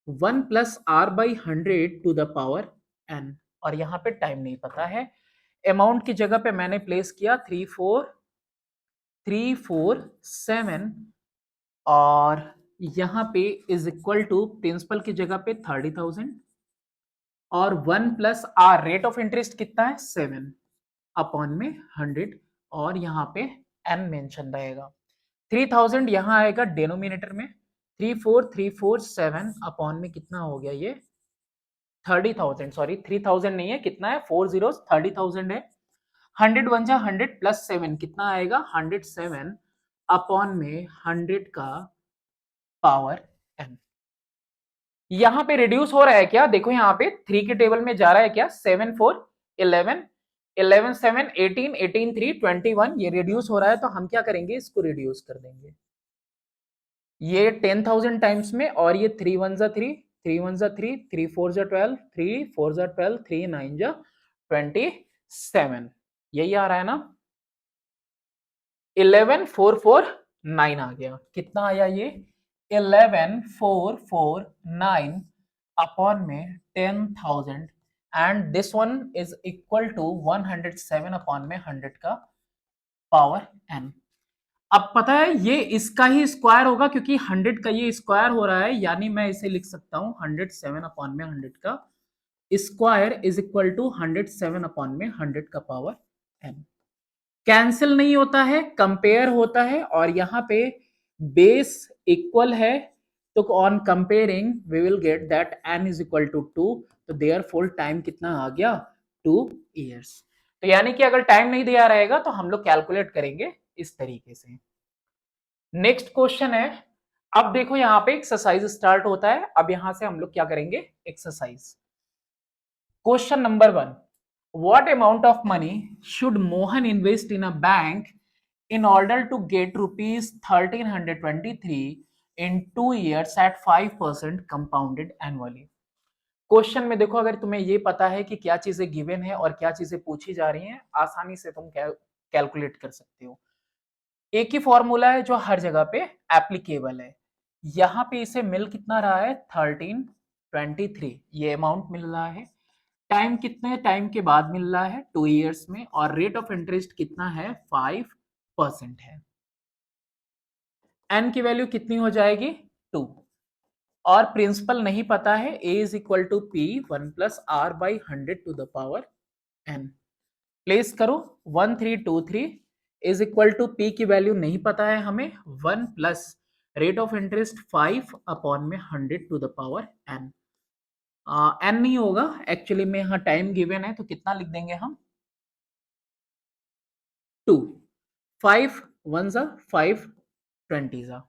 S1: 1 plus R by 100 to the power n। और यहाँ पे टाइम नहीं पता है। अमाउंट की जगह पे मैंने प्लेस किया 347 और यहाँ पे इज इक्वल टू प्रिंसिपल की जगह पे 30,000 और 1 plus R rate of interest कितना है 7 अपॉन में 100 और यहाँ पे एन मेंशन रहेगा। 3000 यहाँ आएगा डेनोमिनेटर में, 34347 अपॉन में कितना हो गया ये 30,000, सॉरी 3000 नहीं है, कितना है 4 जीरो 30,000 है। 100 वन जा 100 प्लस 7 कितना आएगा 107 अपॉन में 100 का पावर n। यहां पे रिड्यूस हो रहा है क्या, देखो यहाँ पे 3 के टेबल में जा रहा है क्या 7 4 11 11 7 18 18 3 21, ये रिड्यूस हो रहा है तो हम क्या करेंगे इसको रिड्यूस कर देंगे ये 10,000 टाइम्स में और ये 3 1 जा 3 3 1 जा 3 3 4 जा 12 3 4 जा 12 3 9 जा 27, यही आ रहा है ना 11449 आ गया। कितना आया ये 11449 अपॉन में 10,000 and this one is equal to 107 upon में 100 का पावर n। अब पता है ये इसका ही स्क्वायर होगा क्योंकि 100 का ये स्क्वायर हो रहा है, यानी मैं इसे लिख सकता हूं 107 अपॉन में 100 का square is equal to 107 upon में 100 का पावर n। कैंसिल नहीं होता है, कंपेयर होता है और यहाँ पे बेस इक्वल है तो on comparing we will get that n is equal to 2, तो देयरफॉर टाइम कितना आ गया 2 इयर्स। तो यानी कि अगर टाइम नहीं दिया रहेगा तो हम लोग कैलकुलेट करेंगे इस तरीके से। नेक्स्ट क्वेश्चन है, अब देखो यहाँ पे एक्सरसाइज स्टार्ट होता है। अब यहां से हम लोग क्या करेंगे exercise. Question number 1, what amount of money should Mohan invest in a bank in order to get rupees 1323 in 2 years at 5% compounded annually। Question में देखो अगर तुम्हें ये पता है कि क्या चीजें गिवन है और क्या चीजें पूछी जा रही हैं, आसानी से तुम कैलकुलेट कर सकते हो। एक ही फॉर्मूला है जो हर जगह पे एप्लीकेबल है। यहाँ पे इसे मिल कितना रहा है 1323, ये अमाउंट मिल रहा है। टाइम कितने टाइम के बाद मिल रहा है 2 इयर्स में और रेट ऑफ इंटरेस्ट कितना है 5% है। एन की वैल्यू कितनी हो जाएगी 2 और प्रिंसिपल नहीं पता है a is equal to P 1 plus R by 100 to the power n। Place करो 1323 इज इक्वल टू पी की वैल्यू नहीं पता है हमें 1 plus rate of interest 5 upon में 100 to the power n। N नहीं होगा एक्चुअली में, यहाँ टाइम गिवन है तो कितना लिख देंगे हम 2 5 1 जा 5 20 जा,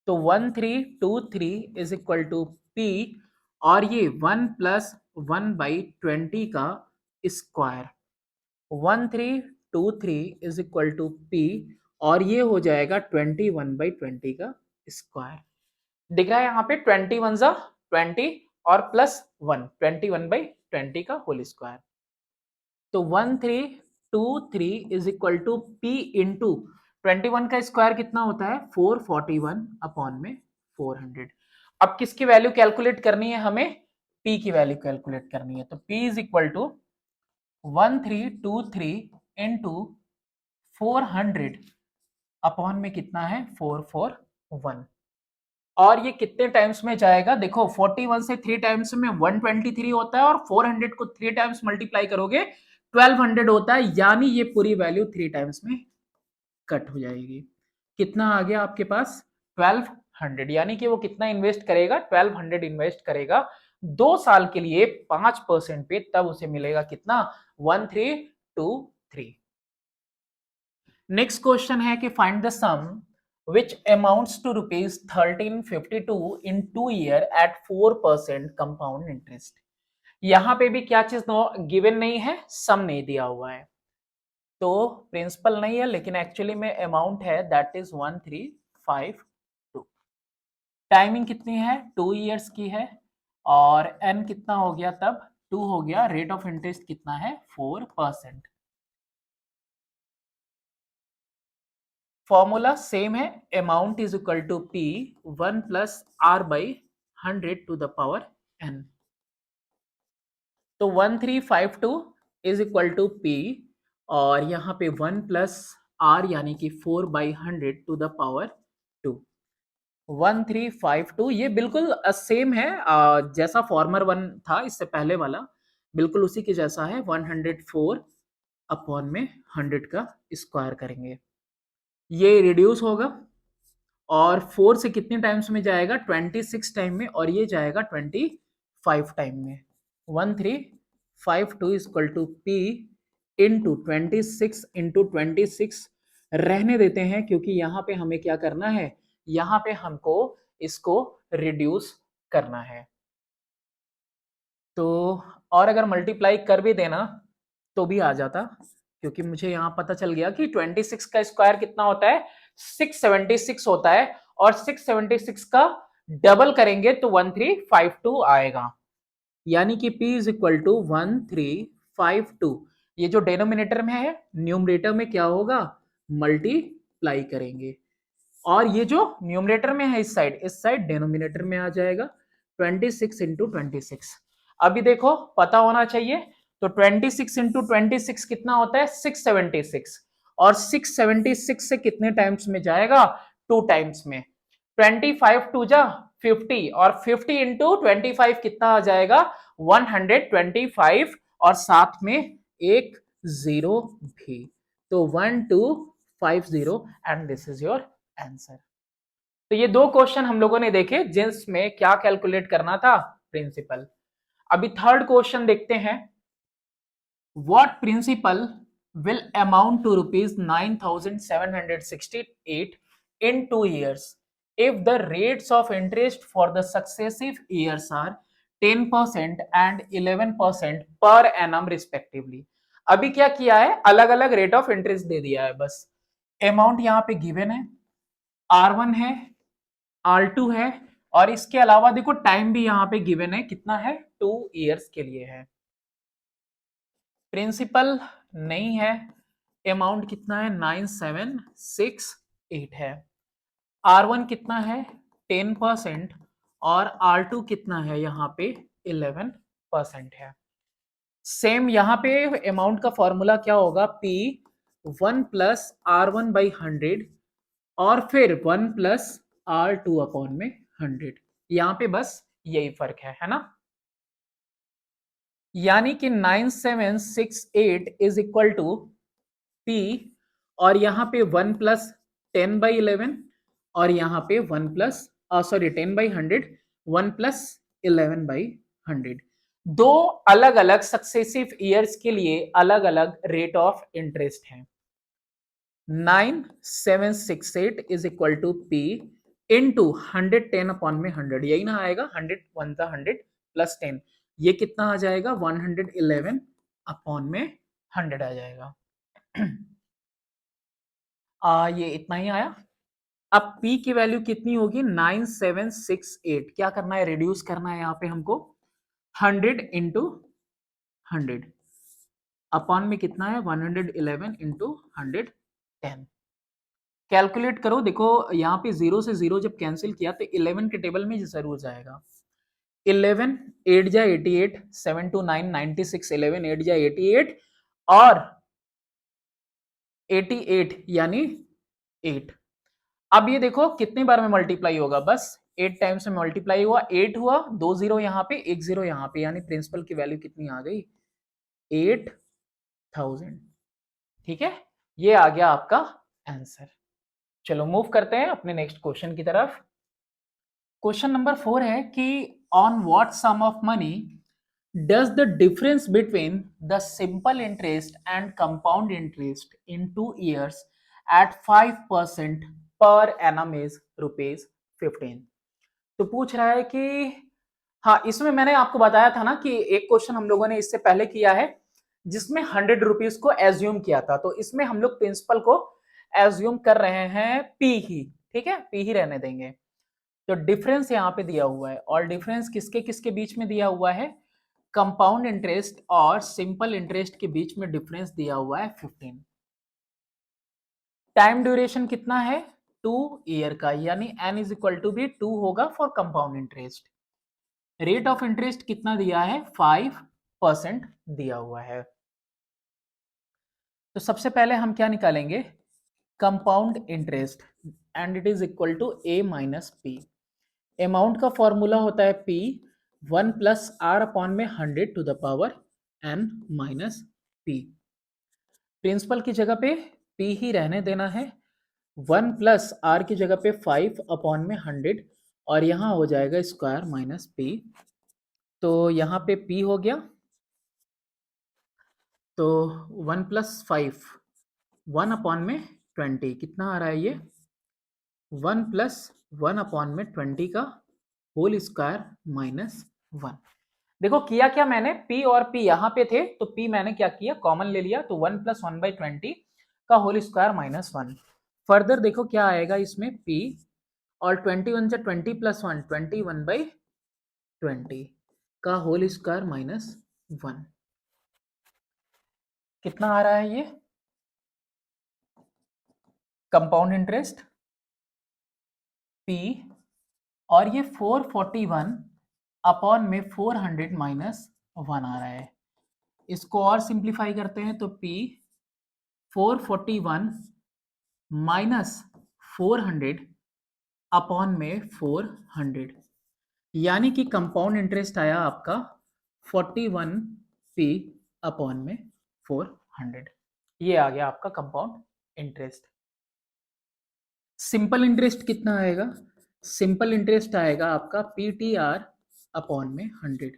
S1: तो 1323 इज इक्वल टू पी और ये 1 प्लस 1 बाई 20 का square 1323 is equal to P और ये हो जाएगा 21 बाई 20 का स्क्वायर। दिख रहा है यहाँ पे 21 जा 20 और प्लस 1 21 बाई 20 का होल स्क्वायर, तो 1323 is equal to P into 21 का स्क्वायर कितना होता है 441 अपॉन में 400। अब किसकी वैल्यू कैलकुलेट करनी है हमें, p की वैल्यू कैलकुलेट करनी है, तो p is equal to 1323 into 400 upon में कितना है 441 और ये कितने टाइम्स में जाएगा, देखो 41 से 3 टाइम्स में 123 होता है और 400 को 3 टाइम्स मल्टीप्लाई करोगे 1200 होता है, यानी ये पूरी वैल्यू 3 टाइम्स में कट हो जाएगी। कितना आ गया आपके पास 1200, यानी कि वो कितना इन्वेस्ट करेगा 1200 इन्वेस्ट करेगा 2 साल के लिए 5% पे, तब उसे मिलेगा कितना 1323। नेक्स्ट क्वेश्चन है कि find the sum which amounts to rupees 1352 in 2 year at 4% compound interest। यहां पे भी क्या चीज गिवन नहीं है, सम नहीं दिया हुआ है तो प्रिंसिपल नहीं है, लेकिन एक्चुअली में अमाउंट है दैट इज 1352। टाइमिंग कितनी है 2 इयर्स की है और एन कितना हो गया तब 2 हो गया, रेट ऑफ इंटरेस्ट कितना है 4%। फॉर्मूला सेम है, amount is equal to P 1 plus R by 100 to the power n। तो 1352 इज इक्वल टू पी, और यहाँ पे 1 प्लस आर यानी कि 4/100 टू द पावर 2। 1352 ये बिल्कुल सेम है, जैसा फॉर्मर वन था इससे पहले वाला, बिल्कुल उसी के जैसा है। 104 अपॉन में 100 का स्क्वायर करेंगे, ये रिड्यूस होगा और 4 से कितने टाइम्स में जाएगा, 26 टाइम में, और ये जाएगा 25 टाइम में। 1352 equal to P into 26 into 26 रहने देते हैं, क्योंकि यहाँ पे हमें क्या करना है, यहाँ पे हमको इसको रिड्यूस करना है। तो और अगर मल्टीप्लाई कर भी देना तो भी आ जाता, क्योंकि मुझे यहां पता चल गया कि 26 का स्क्वायर कितना होता है, 676 होता है, और 676 का डबल करेंगे तो 1352 आएगा, यानी कि P इज इक्वल टू 1352। ये जो डिनोमिनेटर में है, न्यूमरेटर में क्या होगा, मल्टीप्लाई करेंगे, और ये जो न्यूमरेटर में है इस साइड डिनोमिनेटर में आ जाएगा, 26 इंटू 26। अभी देखो पता होना चाहिए, तो 26 इंटू 26 कितना होता है, 676, और 676 से कितने टाइम्स में जाएगा, 2 टाइम्स में। 25 टू जा 50, और 50 इंटू 25 कितना आ जाएगा, 125, और साथ में एक जीरो भी, तो 1250, and this is your answer. तो ये दो क्वेश्चन हम लोगों ने देखे जिसमें क्या कैलकुलेट करना था, प्रिंसिपल। अभी थर्ड क्वेश्चन देखते हैं। What principal will amount to ₹9,768 in 2 years if the rates of interest for the successive years are 10% and 11% per annum respectively। अभी क्या किया है, अलग अलग रेट ऑफ इंटरेस्ट दे दिया है, बस अमाउंट यहां पे गिवन है, R1 है, R2 है, और इसके अलावा देखो टाइम भी यहां पे गिवन है, कितना है, 2 इयर्स के लिए है। प्रिंसिपल नहीं है, अमाउंट कितना है, 9768 है। R1 कितना है, 10%, और R2 कितना है, यहाँ पे 11% है। सेम यहाँ पे अमाउंट का फॉर्मूला क्या होगा, P 1 प्लस R1/100, और फिर 1 प्लस R2 अपॉन में 100। यहां पे बस यही फर्क है ना, यानी कि 9768 इज इक्वल टू P, और यहां पे 1 प्लस 10/11, और यहां पे 1 प्लस 10/100, 1 प्लस 11/100। दो अलग अलग सक्सेसिव ईयर्स के लिए अलग अलग रेट ऑफ इंटरेस्ट है। 9768 is equal to P into 110 upon में 100, यही ना आएगा, 100 1 था 100 प्लस 10, ये कितना आ जाएगा, 111 अपॉन में 100 आ जाएगा। ये इतना ही आया। अब P की वैल्यू कितनी होगी, 9768, क्या करना है, रिड्यूस करना है यहाँ पे हमको, 100 इंटू 100 अपॉन में कितना है, 111 इंटू 110। कैलकुलेट करो, देखो यहाँ पे 0 से 0 जब कैंसिल किया तो 11 के टेबल में जरूर जाएगा। 11 8 जा 88, 7 2 9 96, 11 8 जा 88, और 88 यानी 8। अब ये देखो कितने बार में मल्टीप्लाई होगा, बस 8 टाइम्स में मल्टीप्लाई हुआ, 8 हुआ, 2 जीरो यहाँ पे, 1 जीरो यहाँ पे, यानी प्रिंसिपल की वैल्यू कितनी आ गई, 8000। ठीक है, ये आ गया आपका आंसर। चलो मूव करते हैं अपने नेक्स्ट क्वेश्चन की तरफ। क्वेश्चन नंबर 4 है कि on what sum of money does the difference between the simple interest and compound interest in 2 years at 5% per annum is ₹15। तो पूछ रहा है कि, हाँ इसमें मैंने आपको बताया था ना कि एक क्वेश्चन हम लोगों ने इससे पहले किया है जिसमें 100 रुपीज को एज्यूम किया था, तो इसमें हम लोग प्रिंसिपल को एज्यूम कर रहे हैं P ही, ठीक है, P ही रहने देंगे। तो डिफरेंस यहाँ पे दिया हुआ है, और डिफरेंस किसके किसके बीच में दिया हुआ है, कंपाउंड इंटरेस्ट और सिंपल इंटरेस्ट के बीच में डिफरेंस दिया हुआ है 15। टाइम ड्यूरेशन कितना है, 2 ईयर का, यानी n इज इक्वल टू भी 2 होगा for compound interest. Rate of interest कितना दिया है, 5 5% दिया हुआ है। तो सबसे पहले हम क्या निकालेंगे, compound interest, and it is equal to A minus P. Amount का फॉर्मूला होता है P 1 प्लस आर अपॉन में 100 to the power n minus P. Principal की जगह पे P ही रहने देना है, 1 प्लस आर की जगह पे 5 अपॉन में 100 और यहाँ हो जाएगा स्क्वायर माइनस पी। तो यहाँ पे P हो गया, तो 1 प्लस 5 1 अपॉन में 20 कितना आ रहा है ये 1 प्लस 1 अपॉन में 20 का होल स्क्वायर माइनस 1। देखो किया क्या मैंने, P और P यहाँ पे थे तो P मैंने क्या किया कॉमन ले लिया, तो 1 प्लस 1/20 का होल स्क्वायर माइनस 1। फर्दर देखो क्या आएगा इसमें P और 21 से 20 प्लस 1 21/20 का होल स्क्वायर माइनस 1 कितना आ रहा है ये कंपाउंड इंटरेस्ट P और ये 441 अपॉन में 400 माइनस 1 आ रहा है। इसको और सिंप्लीफाई करते हैं तो P 441 माइनस 400 अपॉन में 400 यानी कि कंपाउंड इंटरेस्ट आया आपका 41p अपॉन में 400। ये आ गया आपका कंपाउंड इंटरेस्ट। सिंपल इंटरेस्ट कितना आएगा, सिंपल इंटरेस्ट आएगा आपका PTR अपॉन में 100।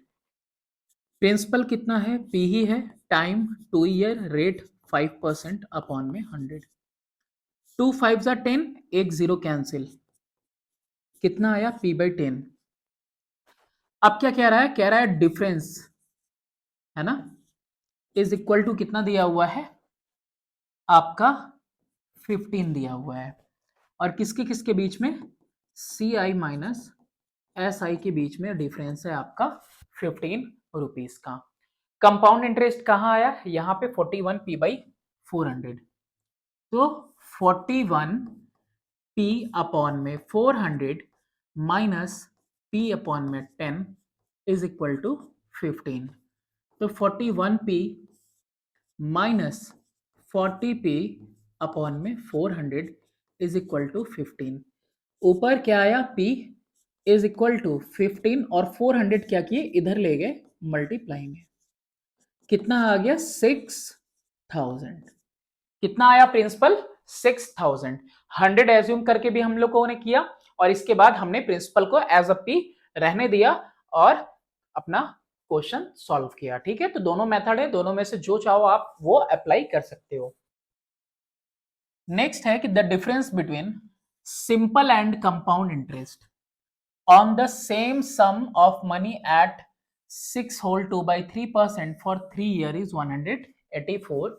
S1: प्रिंसिपल कितना है P ही है, टाइम 2 ईयर, रेट 5% अपॉन में 100। 2 5 जा 10, एक जीरो कैंसिल, कितना आया P/10। अब क्या कह रहा है, कह रहा है डिफरेंस है ना इज इक्वल टू कितना दिया हुआ है आपका 15 दिया हुआ है, और किसके किसके बीच में CI माइनस SI के बीच में डिफरेंस है आपका 15 रुपीस का। कंपाउंड इंटरेस्ट कहाँ आया, यहाँ पे 41p/400, तो 41p अपॉन में 400 माइनस p अपॉन में 10 इज इक्वल टू 15। तो 41p माइनस 40p अपॉन में 400 इज इक्वल टू 15। ऊपर क्या आया p इज इक्वल टू 15 और 400 क्या किए इधर ले गए मल्टीप्लाई में, कितना आ गया 6000। कितना आया प्रिंसिपल 6000। 100 एज्यूम करके भी हम लोगों ने किया और इसके बाद हमने प्रिंसिपल को एज अ पी रहने दिया और अपना क्वेश्चन सॉल्व किया। ठीक है, तो दोनों मेथड है, दोनों में से जो चाहो आप वो अप्लाई कर सकते हो। नेक्स्ट है कि the difference between simple and compound interest on the same sum of money at 6 whole 2/3% for 3 year is 184।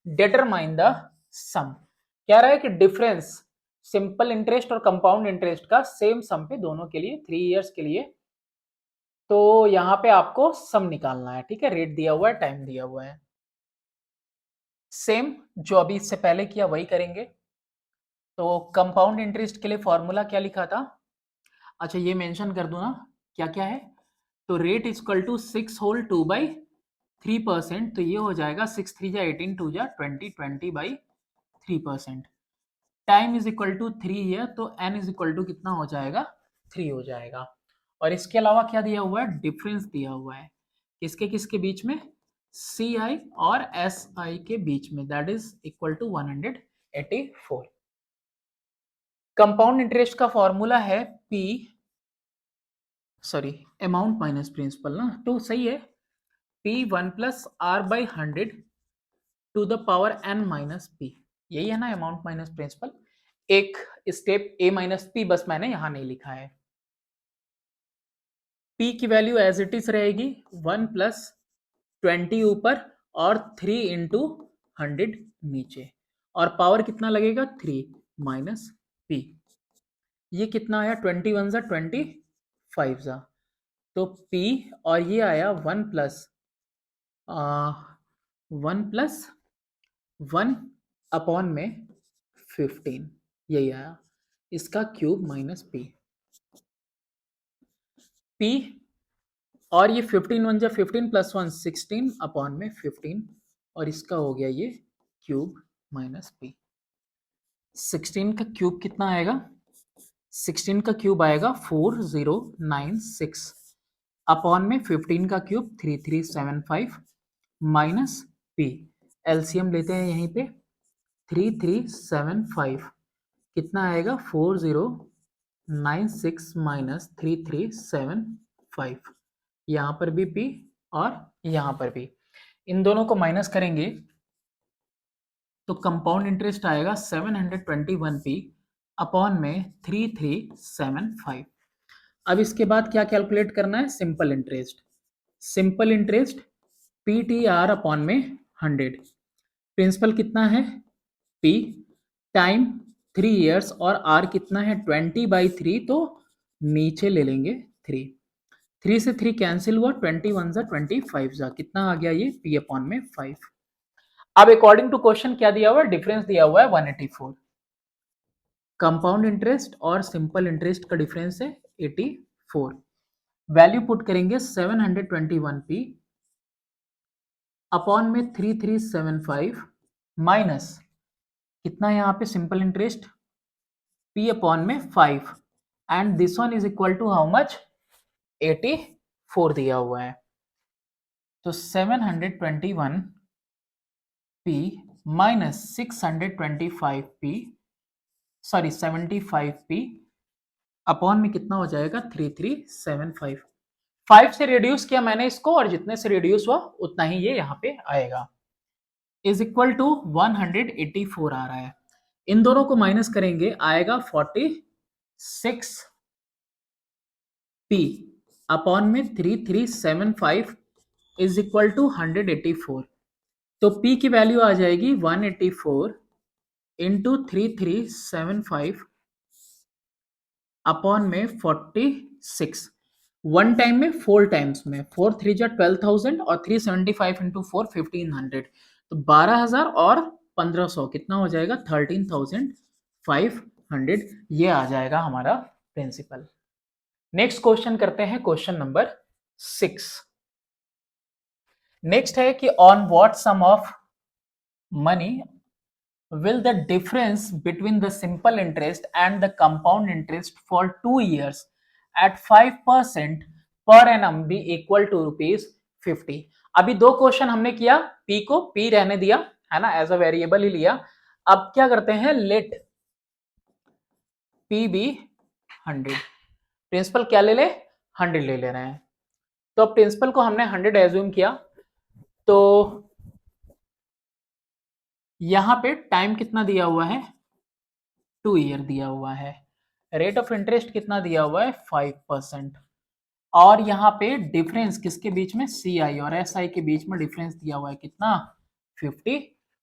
S1: Determine the sum. कह रहा है कि डिफरेंस सिंपल इंटरेस्ट और कंपाउंड इंटरेस्ट का सेम सम पे दोनों के लिए 3 इयर्स के लिए, तो यहां पे आपको सम निकालना है। ठीक है, रेट दिया हुआ है, टाइम दिया हुआ है, सेम जो अभी इससे पहले किया वही करेंगे। तो कंपाउंड इंटरेस्ट के लिए फॉर्मूला क्या लिखा था, अच्छा ये मेंशन कर दूं ना क्या क्या है, तो रेट इक्वल टू 6 होल 2/3%, तो ये हो जाएगा 6 3 जा 18 2 जा 20 20/3%। टाइम इज इक्वल टू 3 है तो n इज इक्वल टू कितना हो जाएगा 3 हो जाएगा। और इसके अलावा क्या दिया हुआ है, डिफरेंस दिया हुआ है किसके किसके बीच में, CI और SI के बीच में, that is equal to 184। Compound interest का फॉर्मूला है P, sorry amount minus principal ना, तो सही है P 1 plus R/100 to the power n minus p, यही है ना अमाउंट माइनस प्रिंसिपल। एक स्टेप a माइनस p बस मैंने यहां नहीं लिखा है। p की वैल्यू एज इट इज रहेगी 1 प्लस 20 ऊपर और 3 इंटू 100 नीचे, और पावर कितना लगेगा 3 माइनस p। ये कितना आया 21 जा 25 जा, तो p और ये आया 1 प्लस 1 अपॉन में 15, यही आया, इसका क्यूब माइनस p। p और ये 15 1 जा 15 प्लस 1 16 अपॉन में 15 और इसका हो गया ये क्यूब माइनस पी। 16 का क्यूब कितना आएगा? 16 का क्यूब आएगा 4096 अपॉन में 15 का क्यूब 3375 माइनस पी। एलसीएम लेते हैं यहीं पे 3375 कितना आएगा 4096 माइनस 3375। यहाँ पर भी पी और यहाँ पर भी, इन दोनों को माइनस करेंगे तो कंपाउंड इंटरेस्ट आएगा 721 पी अपॉन में 3375। अब इसके बाद क्या कैलकुलेट करना है? Simple interest. Simple interest P T R upon में 100। प्रिंसिपल कितना है? पी टाइम 3 इयर्स और आर कितना है? 20/3, तो नीचे ले लेंगे 3। 3 से 3 कैंसिल हुआ, 21 जा 25 जा, कितना आ गया ये? पी अपॉन में 5। अब अकॉर्डिंग टू क्वेश्चन क्या दिया हुआ है? डिफरेंस दिया हुआ है 184। कंपाउंड इंटरेस्ट और सिंपल इंटरेस्ट का डिफरेंस है 84। वैल्यू पुट करेंगे 721 पी अपॉन में 3375 माइनस कितना है यहाँ पे सिंपल इंटरेस्ट? पी अपॉन में 5 and this one is equal to how much? 84 दिया हुआ है। तो 721 P minus 625 P, sorry 75 P upon में कितना हो जाएगा? 3375। 5 से रिड्यूस किया मैंने इसको और जितने से रिड्यूस हुआ उतना ही ये यहाँ पे आएगा, इज इक्वल टू 184 आ रहा है। इन दोनों को माइनस करेंगे आएगा 46 पी अपॉन में 3375 इज इक्वल टू 184। तो पी की वैल्यू आ जाएगी 184 इंटू 3375 अपॉन में 46। वन टाइम में 4 टाइम्स में 4 3 जा 12,000 और 375 इंटू 4 1500, तो 12,000 और 1500 कितना हो जाएगा? 13,500। ये आ जाएगा हमारा प्रिंसिपल। नेक्स्ट क्वेश्चन करते हैं, क्वेश्चन नंबर 6। नेक्स्ट है कि on what sum of money will the difference between the simple interest and the compound interest for 2 years at 5% per annum be equal to ₹50? अभी दो क्वेश्चन हमने किया, p को p रहने दिया है ना, एज अ वेरिएबल ही लिया। अब क्या करते हैं? Late p be 100। प्रिंसिपल क्या ले ले? 100 ले रहे हैं। तो अब प्रिंसिपल को हमने 100 एज्यूम किया, तो यहां पे टाइम कितना दिया हुआ है? 2 ईयर दिया हुआ है। रेट ऑफ इंटरेस्ट कितना दिया हुआ है? 5%। और यहाँ पे डिफरेंस किसके बीच में? सी आई और एस आई के बीच में डिफरेंस दिया हुआ है कितना? 50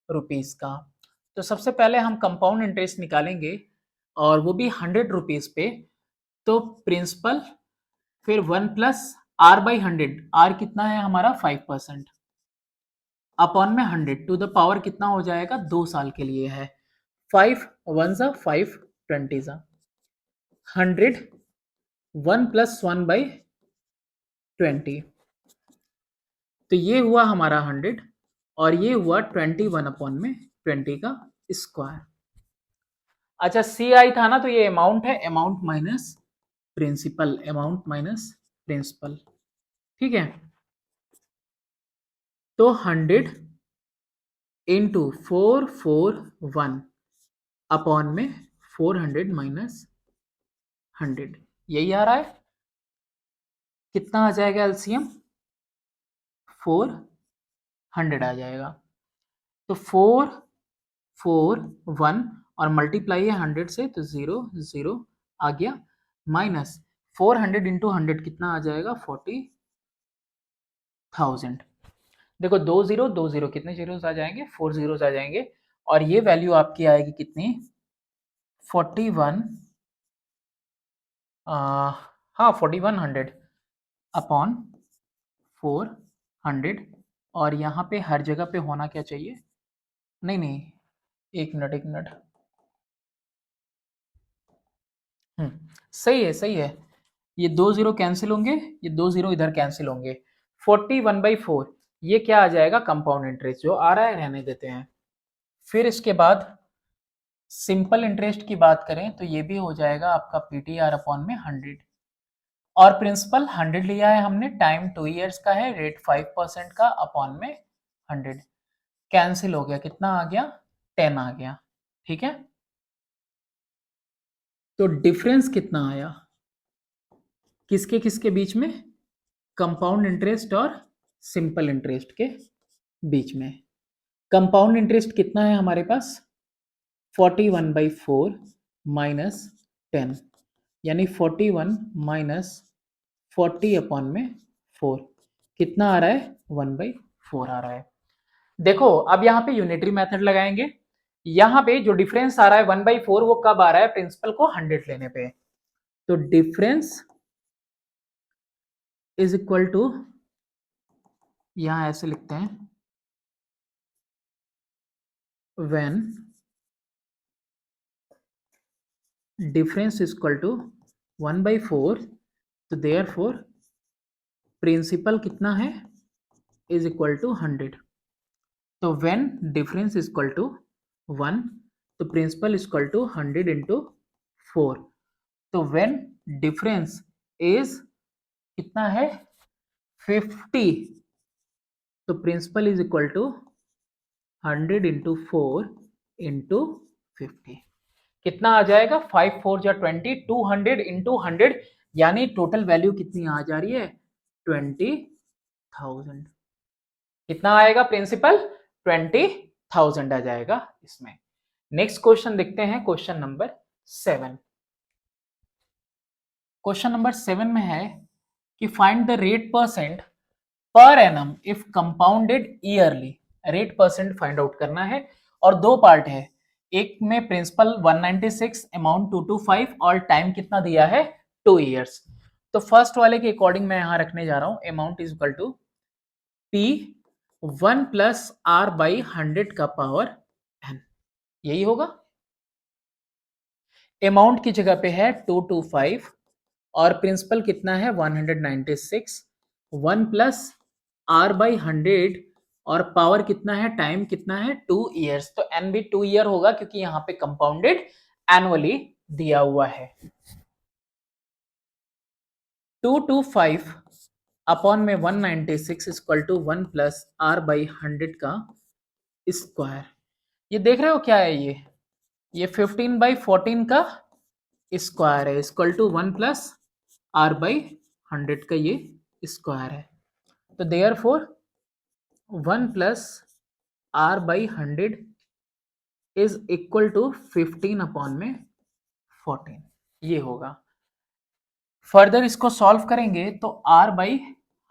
S1: रुपीज का। तो सबसे पहले हम कंपाउंड इंटरेस्ट निकालेंगे और वो भी 100 रुपीज पे। तो प्रिंसिपल फिर 1 प्लस आर बाई 100, आर कितना है हमारा? 5% अपॉन में 100 टू द पावर कितना हो जाएगा? 2 साल के लिए है। 5 1 जा 5 20 जा 100 1 प्लस 1 बाई 20, तो ये हुआ हमारा 100 और ये हुआ 21 अपॉन में 20 का स्क्वायर। अच्छा सी आई था ना, तो ये अमाउंट है, amount minus principal, amount minus principal, ठीक है। तो 100 इंटू 441 अपॉन में 400 माइनस 100, यही आ रहा है। कितना आ जाएगा एलसीएम? 400 आ जाएगा। तो 441 और मल्टीप्लाई है 100 से, तो 0 0 आ गया, माइनस 400 इंटू 100 कितना आ जाएगा? 40,000। देखो 2 0 कितने जीरोस आ जाएंगे? 4 जीरोस आ जाएंगे और ये वैल्यू आपकी आएगी कितनी? 41, हाँ 4100 अपॉन 400। और यहाँ पे हर जगह पे होना क्या चाहिए? नहीं नहीं, एक मिनट एक मिनट, सही है सही है। ये 2 0 कैंसिल होंगे, ये 2 0 इधर कैंसिल होंगे, 41/4 ये क्या आ जाएगा, कंपाउंड इंटरेस्ट जो आ रहा है रहने देते हैं। फिर इसके बाद सिंपल इंटरेस्ट की बात करें तो ये भी हो जाएगा आपका पीटीआर अपॉन में 100, और प्रिंसिपल 100 लिया है हमने, टाइम 2 इयर्स का है, रेट 5% का, अपॉन में 100 कैंसिल हो गया, कितना आ गया, 10 आ गया। ठीक है, तो डिफरेंस कितना आया किसके किसके बीच में, कंपाउंड इंटरेस्ट और सिंपल इंटरेस्ट के बीच में। कंपाउंड इंटरेस्ट कितना है हमारे पास, 41/4 माइनस 10, यानी 41 माइनस 40 अपॉन में 4 कितना आ रहा है, 1/4 आ रहा है। देखो अब यहाँ पे यूनिटरी मेथड लगाएंगे, यहाँ पे जो डिफरेंस आ रहा है 1/4 वो कब आ रहा है, प्रिंसिपल को 100 लेने पे। तो डिफरेंस इज इक्वल टू, यहां ऐसे लिखते हैं, when difference is equal to 1/4, तो देयरफॉर प्रिंसिपल कितना है, इज इक्वल टू 100। तो when difference is equal to 1, तो principal is equal to 100 into 4। तो व्हेन डिफरेंस इज कितना है, 50, तो principal is equal to 100 into 4 into 50 कितना आ जाएगा, 5 4 जा 20, 200 इंटू 100, यानी टोटल वैल्यू कितनी आ जा रही है, 20,000। कितना आएगा प्रिंसिपल, 20,000 आ जाएगा इसमें। नेक्स्ट क्वेश्चन देखते हैं, क्वेश्चन नंबर 7। क्वेश्चन नंबर 7 में है कि find the rate percent per annum if compounded yearly. Rate percent find out करना है, और दो पार्ट है, एक में प्रिंसिपल 196, अमाउंट 225, और टाइम कितना दिया है, 2 इयर्स। तो फर्स्ट वाले के अकॉर्डिंग मैं यहां रखने जा रहा हूं, amount is equal to P 1 plus R by 100 का पावर एन, यही होगा। अमाउंट की जगह पे है 225, और प्रिंसिपल कितना है 196, 1 प्लस आर बाई 100, और पावर कितना है, टाइम कितना है, 2 इयर्स। तो एन भी 2 ईयर होगा क्योंकि यहां पे कंपाउंडेड एनुअली दिया हुआ है। 225 अपॉन में 196 equal to 1 plus R by 100 का स्क्वायर। ये देख रहे हो क्या है, ये 15/14 का स्क्वायर है, equal to 1 plus R by 100 का ये स्क्वायर है। तो therefore 1 plus R by 100 is equal to 15 upon में 14, ये होगा। फर्दर इसको सॉल्व करेंगे तो R by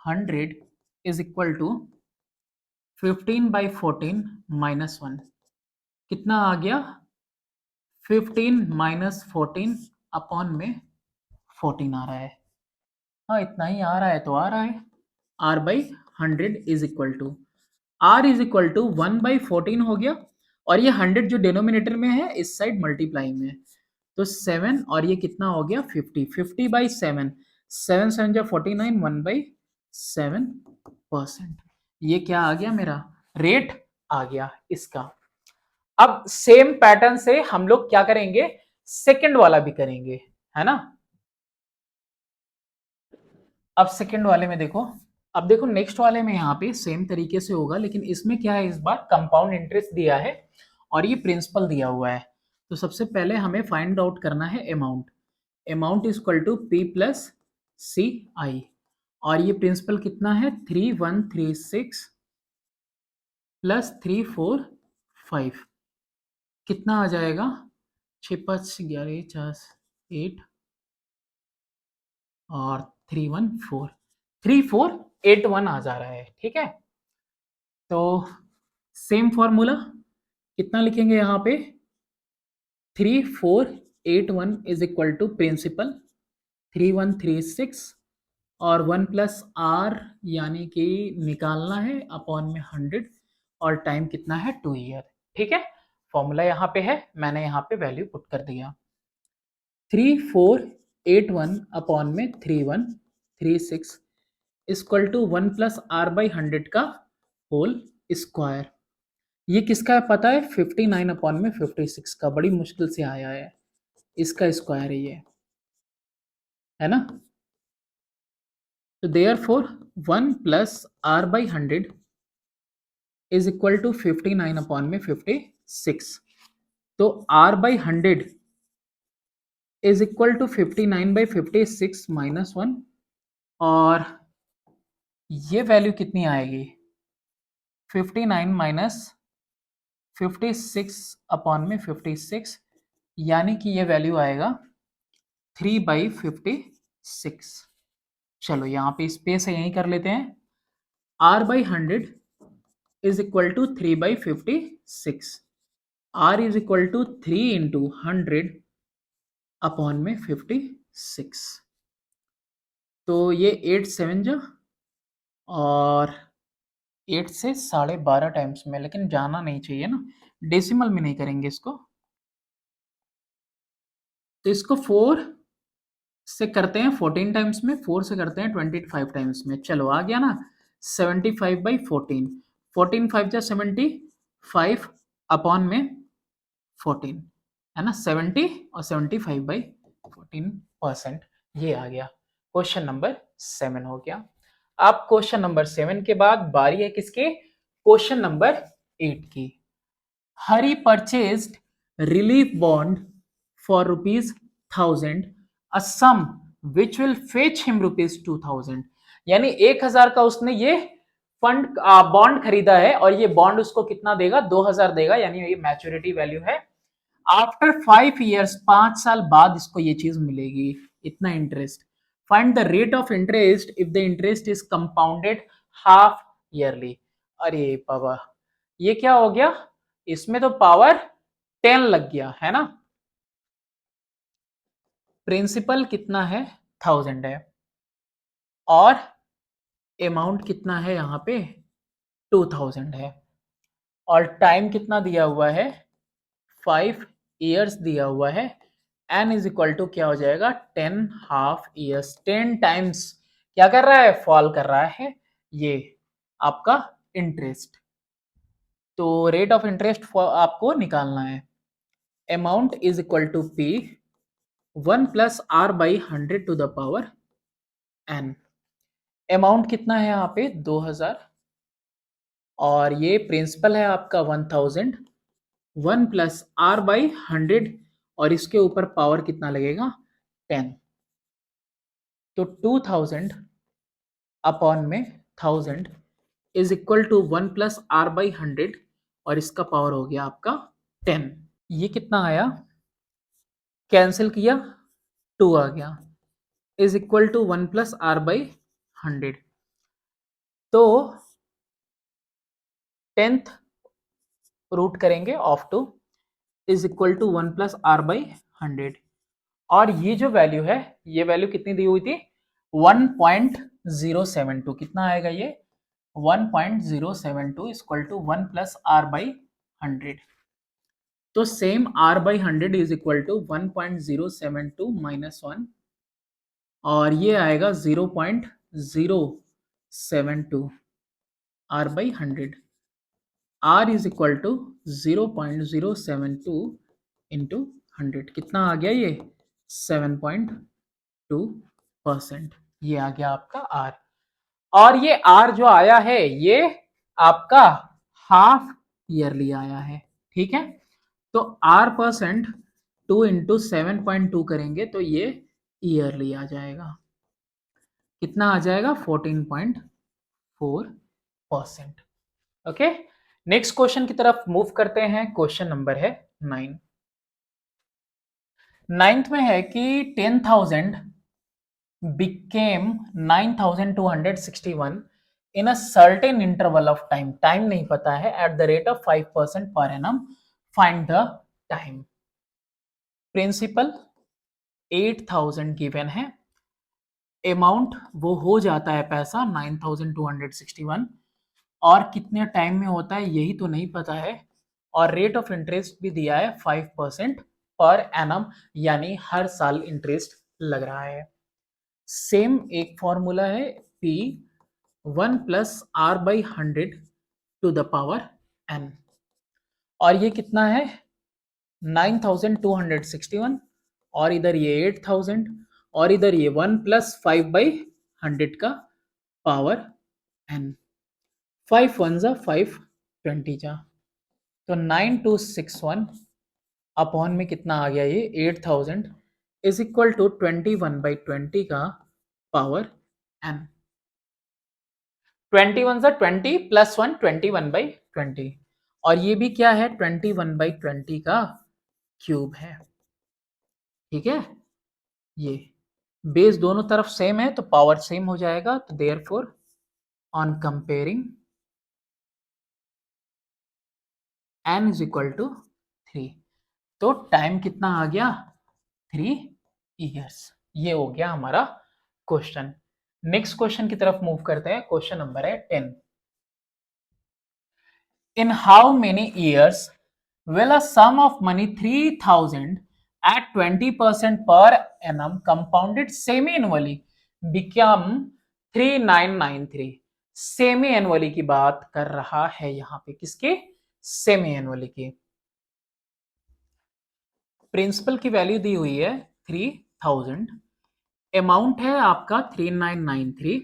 S1: 100 is equal to 15/14 minus 1, कितना आ गया, 15 माइनस 14 अपॉन में 14 आ रहा है। हाँ इतना ही आ रहा है तो आ रहा है, R by 100 is equal to, R is equal to 1/14 हो गया, और ये 100 जो डिनोमिनेटर में है इस साइड मल्टीप्लाई में, तो 7, और ये कितना हो गया 50, 50/7, 7 7 जा 49, 1/7%। ये क्या आ गया, मेरा रेट आ गया इसका। अब सेम पैटर्न से हम लोग क्या करेंगे, सेकंड वाला भी करेंगे, है ना। अब सेकंड वाले में देखो, अब देखो नेक्स्ट वाले में यहाँ पे सेम तरीके से होगा, लेकिन इसमें क्या है, इस बार कंपाउंड इंटरेस्ट दिया है और ये प्रिंसिपल दिया हुआ है। तो सबसे पहले हमें फाइंड आउट करना है amount. Amount is equal to P plus C I, और ये प्रिंसिपल कितना है 3136 प्लस 345, कितना आ जाएगा 6 5 11 8 और 314 3481 आ जा रहा है। ठीक है, तो सेम फॉर्मूला कितना लिखेंगे यहाँ पे, 3481 इज इक्वल टू प्रिंसिपल 3136 और 1 प्लस आर यानी कि निकालना है अपॉन में 100, और टाइम कितना है 2 ईयर। ठीक है, फॉर्मूला यहाँ पे है, मैंने यहाँ पे वैल्यू पुट कर दिया। 81 अपॉन में 3136 equal to 1 plus R by 100 का होल स्क्वायर। ये किसका है पता है? 59 अपॉन में 56 का, बड़ी मुश्किल से आया है, इसका स्क्वायर है ये, है ना। तो therefore 1 plus R by 100 is equal to 59 upon में 56। तो r by 100 is equal to 59 by 56 minus 1, और ये वैल्यू कितनी आएगी? 59 माइनस 56 अपॉन में 56, यानी कि ये वैल्यू आएगा 3/56। चलो यहाँ पे स्पेस है, यहीं कर लेते हैं। r by 100 is equal to 3/56, r is equal to 3 into 100 upon में 56। तो ये 8 7 जा, और 8 से 12.5 टाइम्स में, लेकिन जाना नहीं चाहिए ना, डेसिमल में नहीं करेंगे इसको। तो इसको 4 से करते हैं 14 टाइम्स में, 4 से करते हैं 25 टाइम्स में। चलो आ गया ना, 75/14, 14 5 जा 75 अपॉन में 14, है ना, 70 और 75/14%, ये आ गया। क्वेश्चन नंबर 7 हो गया। अब क्वेश्चन नंबर 7 के बाद बारी है किसके? क्वेश्चन नंबर 8 की। Hari purchased relief bond for ₹1000, a sum which will fetch him ₹2000। यानी 1000 का उसने ये फंड बॉन्ड खरीदा है, और ये बॉन्ड उसको कितना देगा? 2000 देगा, यानी ये मैच्योरिटी वैल्यू है। आफ्टर 5 ईयर्स, 5 साल बाद इसको ये चीज मिलेगी, इतना interest. Find the rate of interest if the interest is compounded half yearly. अरे बाबा, ये क्या हो गया? इसमें तो पावर 10 लग गया, है ना। प्रिंसिपल कितना है? 1000 है, और अमाउंट कितना है यहाँ पे? 2000 है, और टाइम कितना दिया हुआ है? 5 ईयर्स दिया हुआ है। n इज इक्वल टू क्या हो जाएगा? 10 हाफ ईयर्स। 10 टाइम्स क्या कर रहा है? फॉल कर रहा है ये आपका इंटरेस्ट। तो रेट ऑफ इंटरेस्ट आपको निकालना है। Amount is equal to p 1 plus R by 100 to the power n। अमाउंट कितना है यहाँ पे? 2000, और ये प्रिंसिपल है आपका 1000। 1 प्लस आर बाई 100, और इसके ऊपर पावर कितना लगेगा? 10। तो 2000 अपॉन में 1000 is equal to 1 plus R by 100, और इसका पावर हो गया आपका 10। ये कितना आया? कैंसिल किया, 2 आ गया, is equal to 1 plus R by 100। तो 10th रूट करेंगे of 2 is equal to 1 plus R by 100, और ये जो वैल्यू है, ये वैल्यू कितनी दी हुई थी? 1.072। कितना आएगा ये? 1.072 equal to 1 plus R by 100। तो same r by 100 is equal to 1.072 minus 1, और ये आएगा 0.072 r by 100। r is equal to 0.072 into 100। कितना आ गया ये? 7.2%। ये आ गया आपका r। और ये r जो आया है, ये आपका हाफ ईयरली आया है, ठीक है। तो r% 2 इंटू 7.2 करेंगे तो ये ईयरली आ जाएगा। कितना आ जाएगा? 14.4%। ओके, नेक्स्ट क्वेश्चन की तरफ मूव करते हैं। क्वेश्चन नंबर है 9। 9th में है कि 10,000 became 9,261 in a certain interval of time। Time नहीं पता है, at the rate of 5% per annum। find the time। Principal 8,000 given है, अमाउंट वो हो जाता है पैसा 9,261, और कितने टाइम में होता है यही तो नहीं पता है, और रेट ऑफ इंटरेस्ट भी दिया है 5% पर एनम, यानी हर साल इंटरेस्ट लग रहा है। सेम एक फॉर्मूला है P 1 plus R by 100 to the power N, और ये कितना है 9261, और इधर ये 8000, और इधर ये 1 प्लस 5/100 का पावर N। 5 1 जा 5 20 जा, तो 9261 अपॉन में कितना आ गया, ये 8000 इज इक्वल टू 21/20 का पावर N। 21 जा 20 प्लस 1 21/20, और ये भी क्या है 21/20 का क्यूब है। ठीक है, ये बेस दोनों तरफ सेम है तो पावर सेम हो जाएगा, तो therefore on comparing n is equal to 3, तो टाइम कितना आ गया 3 इयर्स। ये हो गया हमारा क्वेश्चन। नेक्स्ट क्वेश्चन की तरफ मूव करते हैं। क्वेश्चन नंबर है 10। In how many years will a sum of money 3000 at 20% per annum compounded semi-annually become 3993? Semi annually की बात कर रहा है यहां पे, किसके, सेमी एनुअली की। प्रिंसिपल की वैल्यू दी हुई है 3000, अमाउंट है आपका 3993,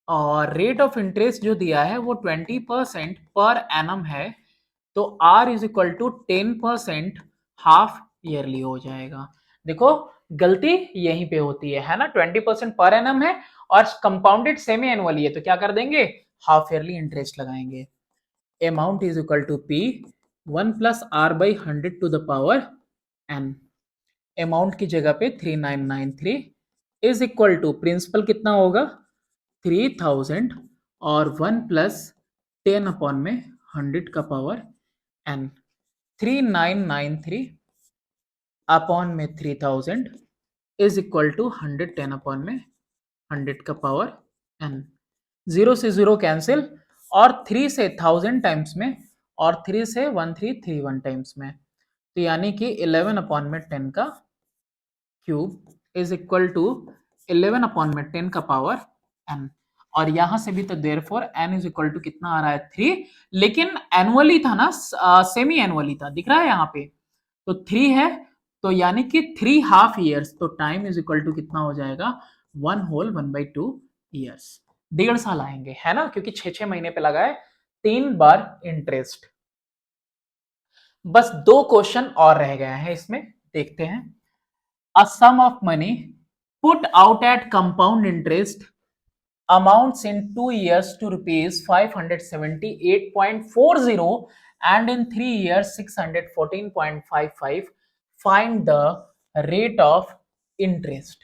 S1: और रेट ऑफ इंटरेस्ट जो दिया है वो 20% पर एनम है, तो R is equal to 10% half yearly हो जाएगा। देखो गलती यहीं पे होती है ना, 20% पर एनम है और कंपाउंडेड सेमी एनुअली है, तो क्या कर देंगे, हाफ ईयरली इंटरेस्ट लगाएंगे। Amount is equal to P 1 plus R by 100 to the power N। Amount की जगह पे 3993 इज इक्वल टू प्रिंसिपल कितना होगा 3000, और 1 प्लस 10 अपॉन में 100 का पावर N। 3993 अपॉन में 3000 इज इक्वल टू 110 अपॉन में 100 का पावर N। 0 से 0 कैंसिल, और 3 से 1000 टाइम्स में, और 3 से 1331 टाइम्स में, तो यानी कि 11 अपॉन में 10 का cube is equal to 11 upon में 10 का पावर N। और यहां से भी तो therefore n is equal to कितना आ रहा है 3, लेकिन एनुअली था ना, सेमी एनुअली था, दिख रहा है यहाँ पे, तो 3 है, तो यानी कि 3 हाफ ईयर्स, तो टाइम इज इक्वल टू कितना हो जाएगा 1 होल 1/2 ईयर्स। 1.5 साल आएंगे, है ना, क्योंकि 6 महीने पे लगा है, 3 बार इंटरेस्ट। बस 2 क्वेश्चन और रह गए हैं इसमें, देखते हैं। A sum of money put out at compound interest amounts in 2 years to rupees 578.40 and in 3 years 614.55. Find the rate of interest।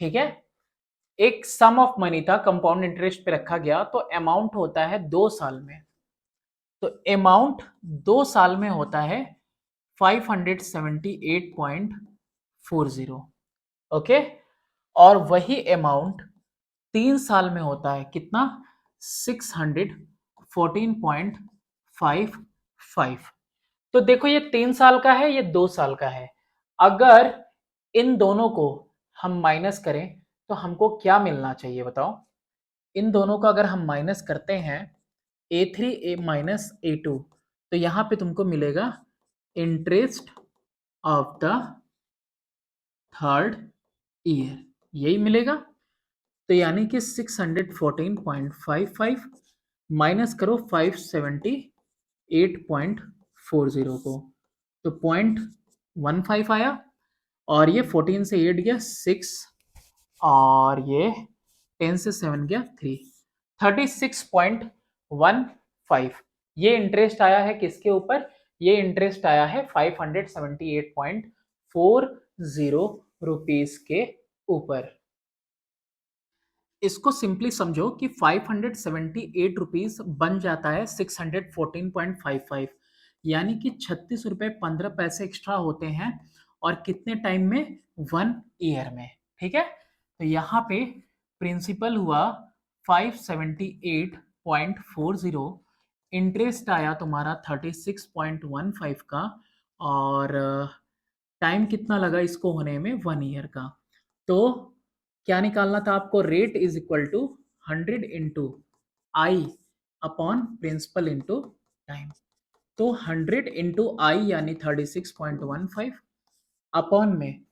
S1: ठीक है, एक सम ऑफ मनी था, कंपाउंड इंटरेस्ट पे रखा गया, तो अमाउंट होता है 2 साल में, तो अमाउंट 2 साल में होता है 578.40, ओके, और वही अमाउंट 3 साल में होता है कितना 614.55। तो देखो ये 3 साल का है, ये 2 साल का है, अगर इन दोनों को हम माइनस करें तो हमको क्या मिलना चाहिए बताओ। इन दोनों को अगर हम माइनस करते हैं A3 A माइनस A2, तो यहां पे तुमको मिलेगा interest of the third year, यही मिलेगा। तो यानी कि 614.55 माइनस करो 578.40 को, तो 0.15 आया, और ये 14 से 8 गया 6, और ये 10 से 7 गया 3, 36.15। ये इंटरेस्ट आया है किसके ऊपर, ये इंटरेस्ट आया है 578.40 रुपीस के ऊपर। इसको सिंपली समझो कि 578 रुपीज बन जाता है 614.55, यानी कि 36 रुपए 15 पैसे एक्स्ट्रा होते हैं, और कितने टाइम में, 1 ईयर में। ठीक है, तो यहाँ पे प्रिंसिपल हुआ 578.40, इंटरेस्ट आया तुम्हारा 36.15 का, और टाइम कितना लगा इसको होने में, 1 ईयर का। तो क्या निकालना था आपको? Rate is equal to 100 into I upon principal into time. तो 100 इंटू आई यानी 36.15 अपॉन में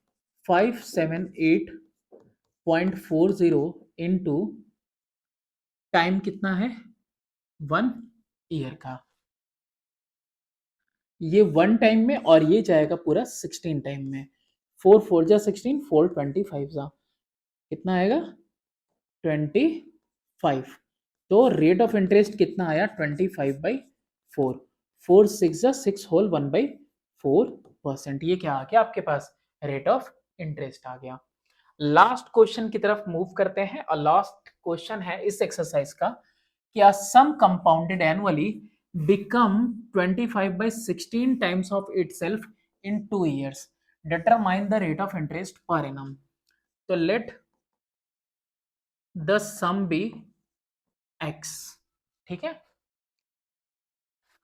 S1: 578.40 इंटू टाइम कितना है? 1 ईयर का। ये 1 टाइम में और ये जाएगा पूरा 16 टाइम में। 4 4 जा 16, 4 25 जा कितना आएगा? 25। तो रेट ऑफ इंटरेस्ट कितना आया? 25/4। 4 6 जा 6 होल 1/4%। ये क्या आ गया आपके पास? रेट ऑफ इंटरेस्ट आ गया। लास्ट क्वेश्चन की तरफ मूव करते हैं और लास्ट क्वेश्चन है इस एक्सरसाइज का, क्या सम compounded annually become 25/16 times of itself in 2 years. Determine the rate of interest per annum. तो let the sum be x। ठीक है,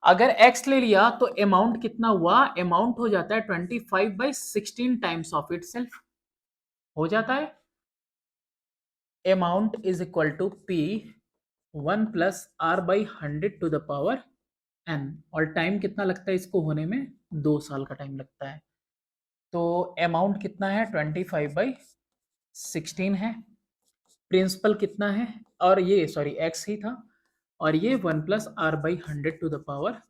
S1: अगर x ले लिया तो अमाउंट कितना हुआ? अमाउंट हो जाता है 25/16 टाइम्स ऑफ इटसेल्फ हो जाता है। Amount is equal to p 1 plus r by 100 to the power n। और टाइम कितना लगता है इसको होने में? 2 साल का टाइम लगता है। तो अमाउंट कितना है? 25/16 है। प्रिंसिपल कितना है? और ये सॉरी x ही था, और ये 1 plus r by 100 to the power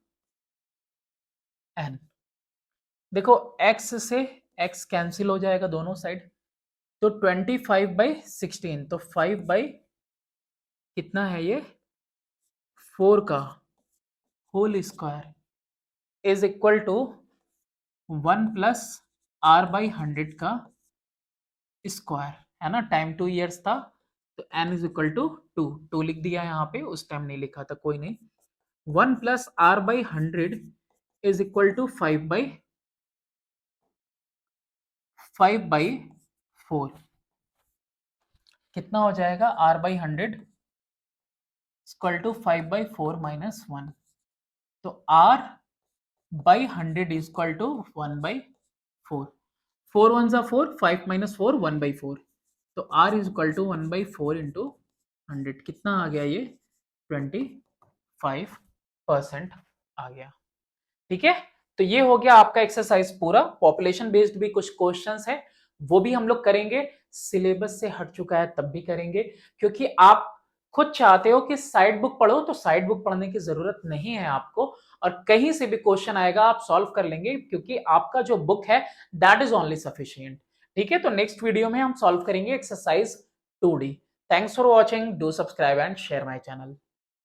S1: n। देखो x से x कैंसिल हो जाएगा दोनों साइड, तो 25/16, तो 5 बाई कितना है ये? 4 का whole square is equal to 1 plus r by 100 का स्क्वायर, है ना। टाइम 2 इयर्स था तो n इज इक्वल टू 2 लिख दिया यहाँ पे, उस टाइम नहीं लिखा था, कोई नहीं। 1 plus r by 100 is equal to 5/4। कितना हो जाएगा? r by 100 equal to 5/4 minus 1। तो r by 100 is equal to 1/4। 4 1 जा 4, 5 माइनस 4 1/4। तो r is equal to 1/4 into 100। कितना आ गया ये? 25% आ गया। ठीक है, तो ये हो गया आपका एक्सरसाइज पूरा। पॉपुलेशन बेस्ड भी कुछ क्वेश्चंस है, वो भी हम लोग करेंगे। सिलेबस से हट चुका है तब भी करेंगे, क्योंकि आप खुद चाहते हो कि साइड बुक पढ़ो, तो साइड बुक पढ़ने की जरूरत नहीं है आपको, और कहीं से भी क्वेश्चन आएगा आप सॉल्व कर लेंगे, क्योंकि आपका जो बुक है दैट इज ओनली सफिशिएंट। ठीक है, तो नेक्स्ट वीडियो में हम सॉल्व करेंगे exercise 2D। Thanks for watching, do subscribe and share my channel.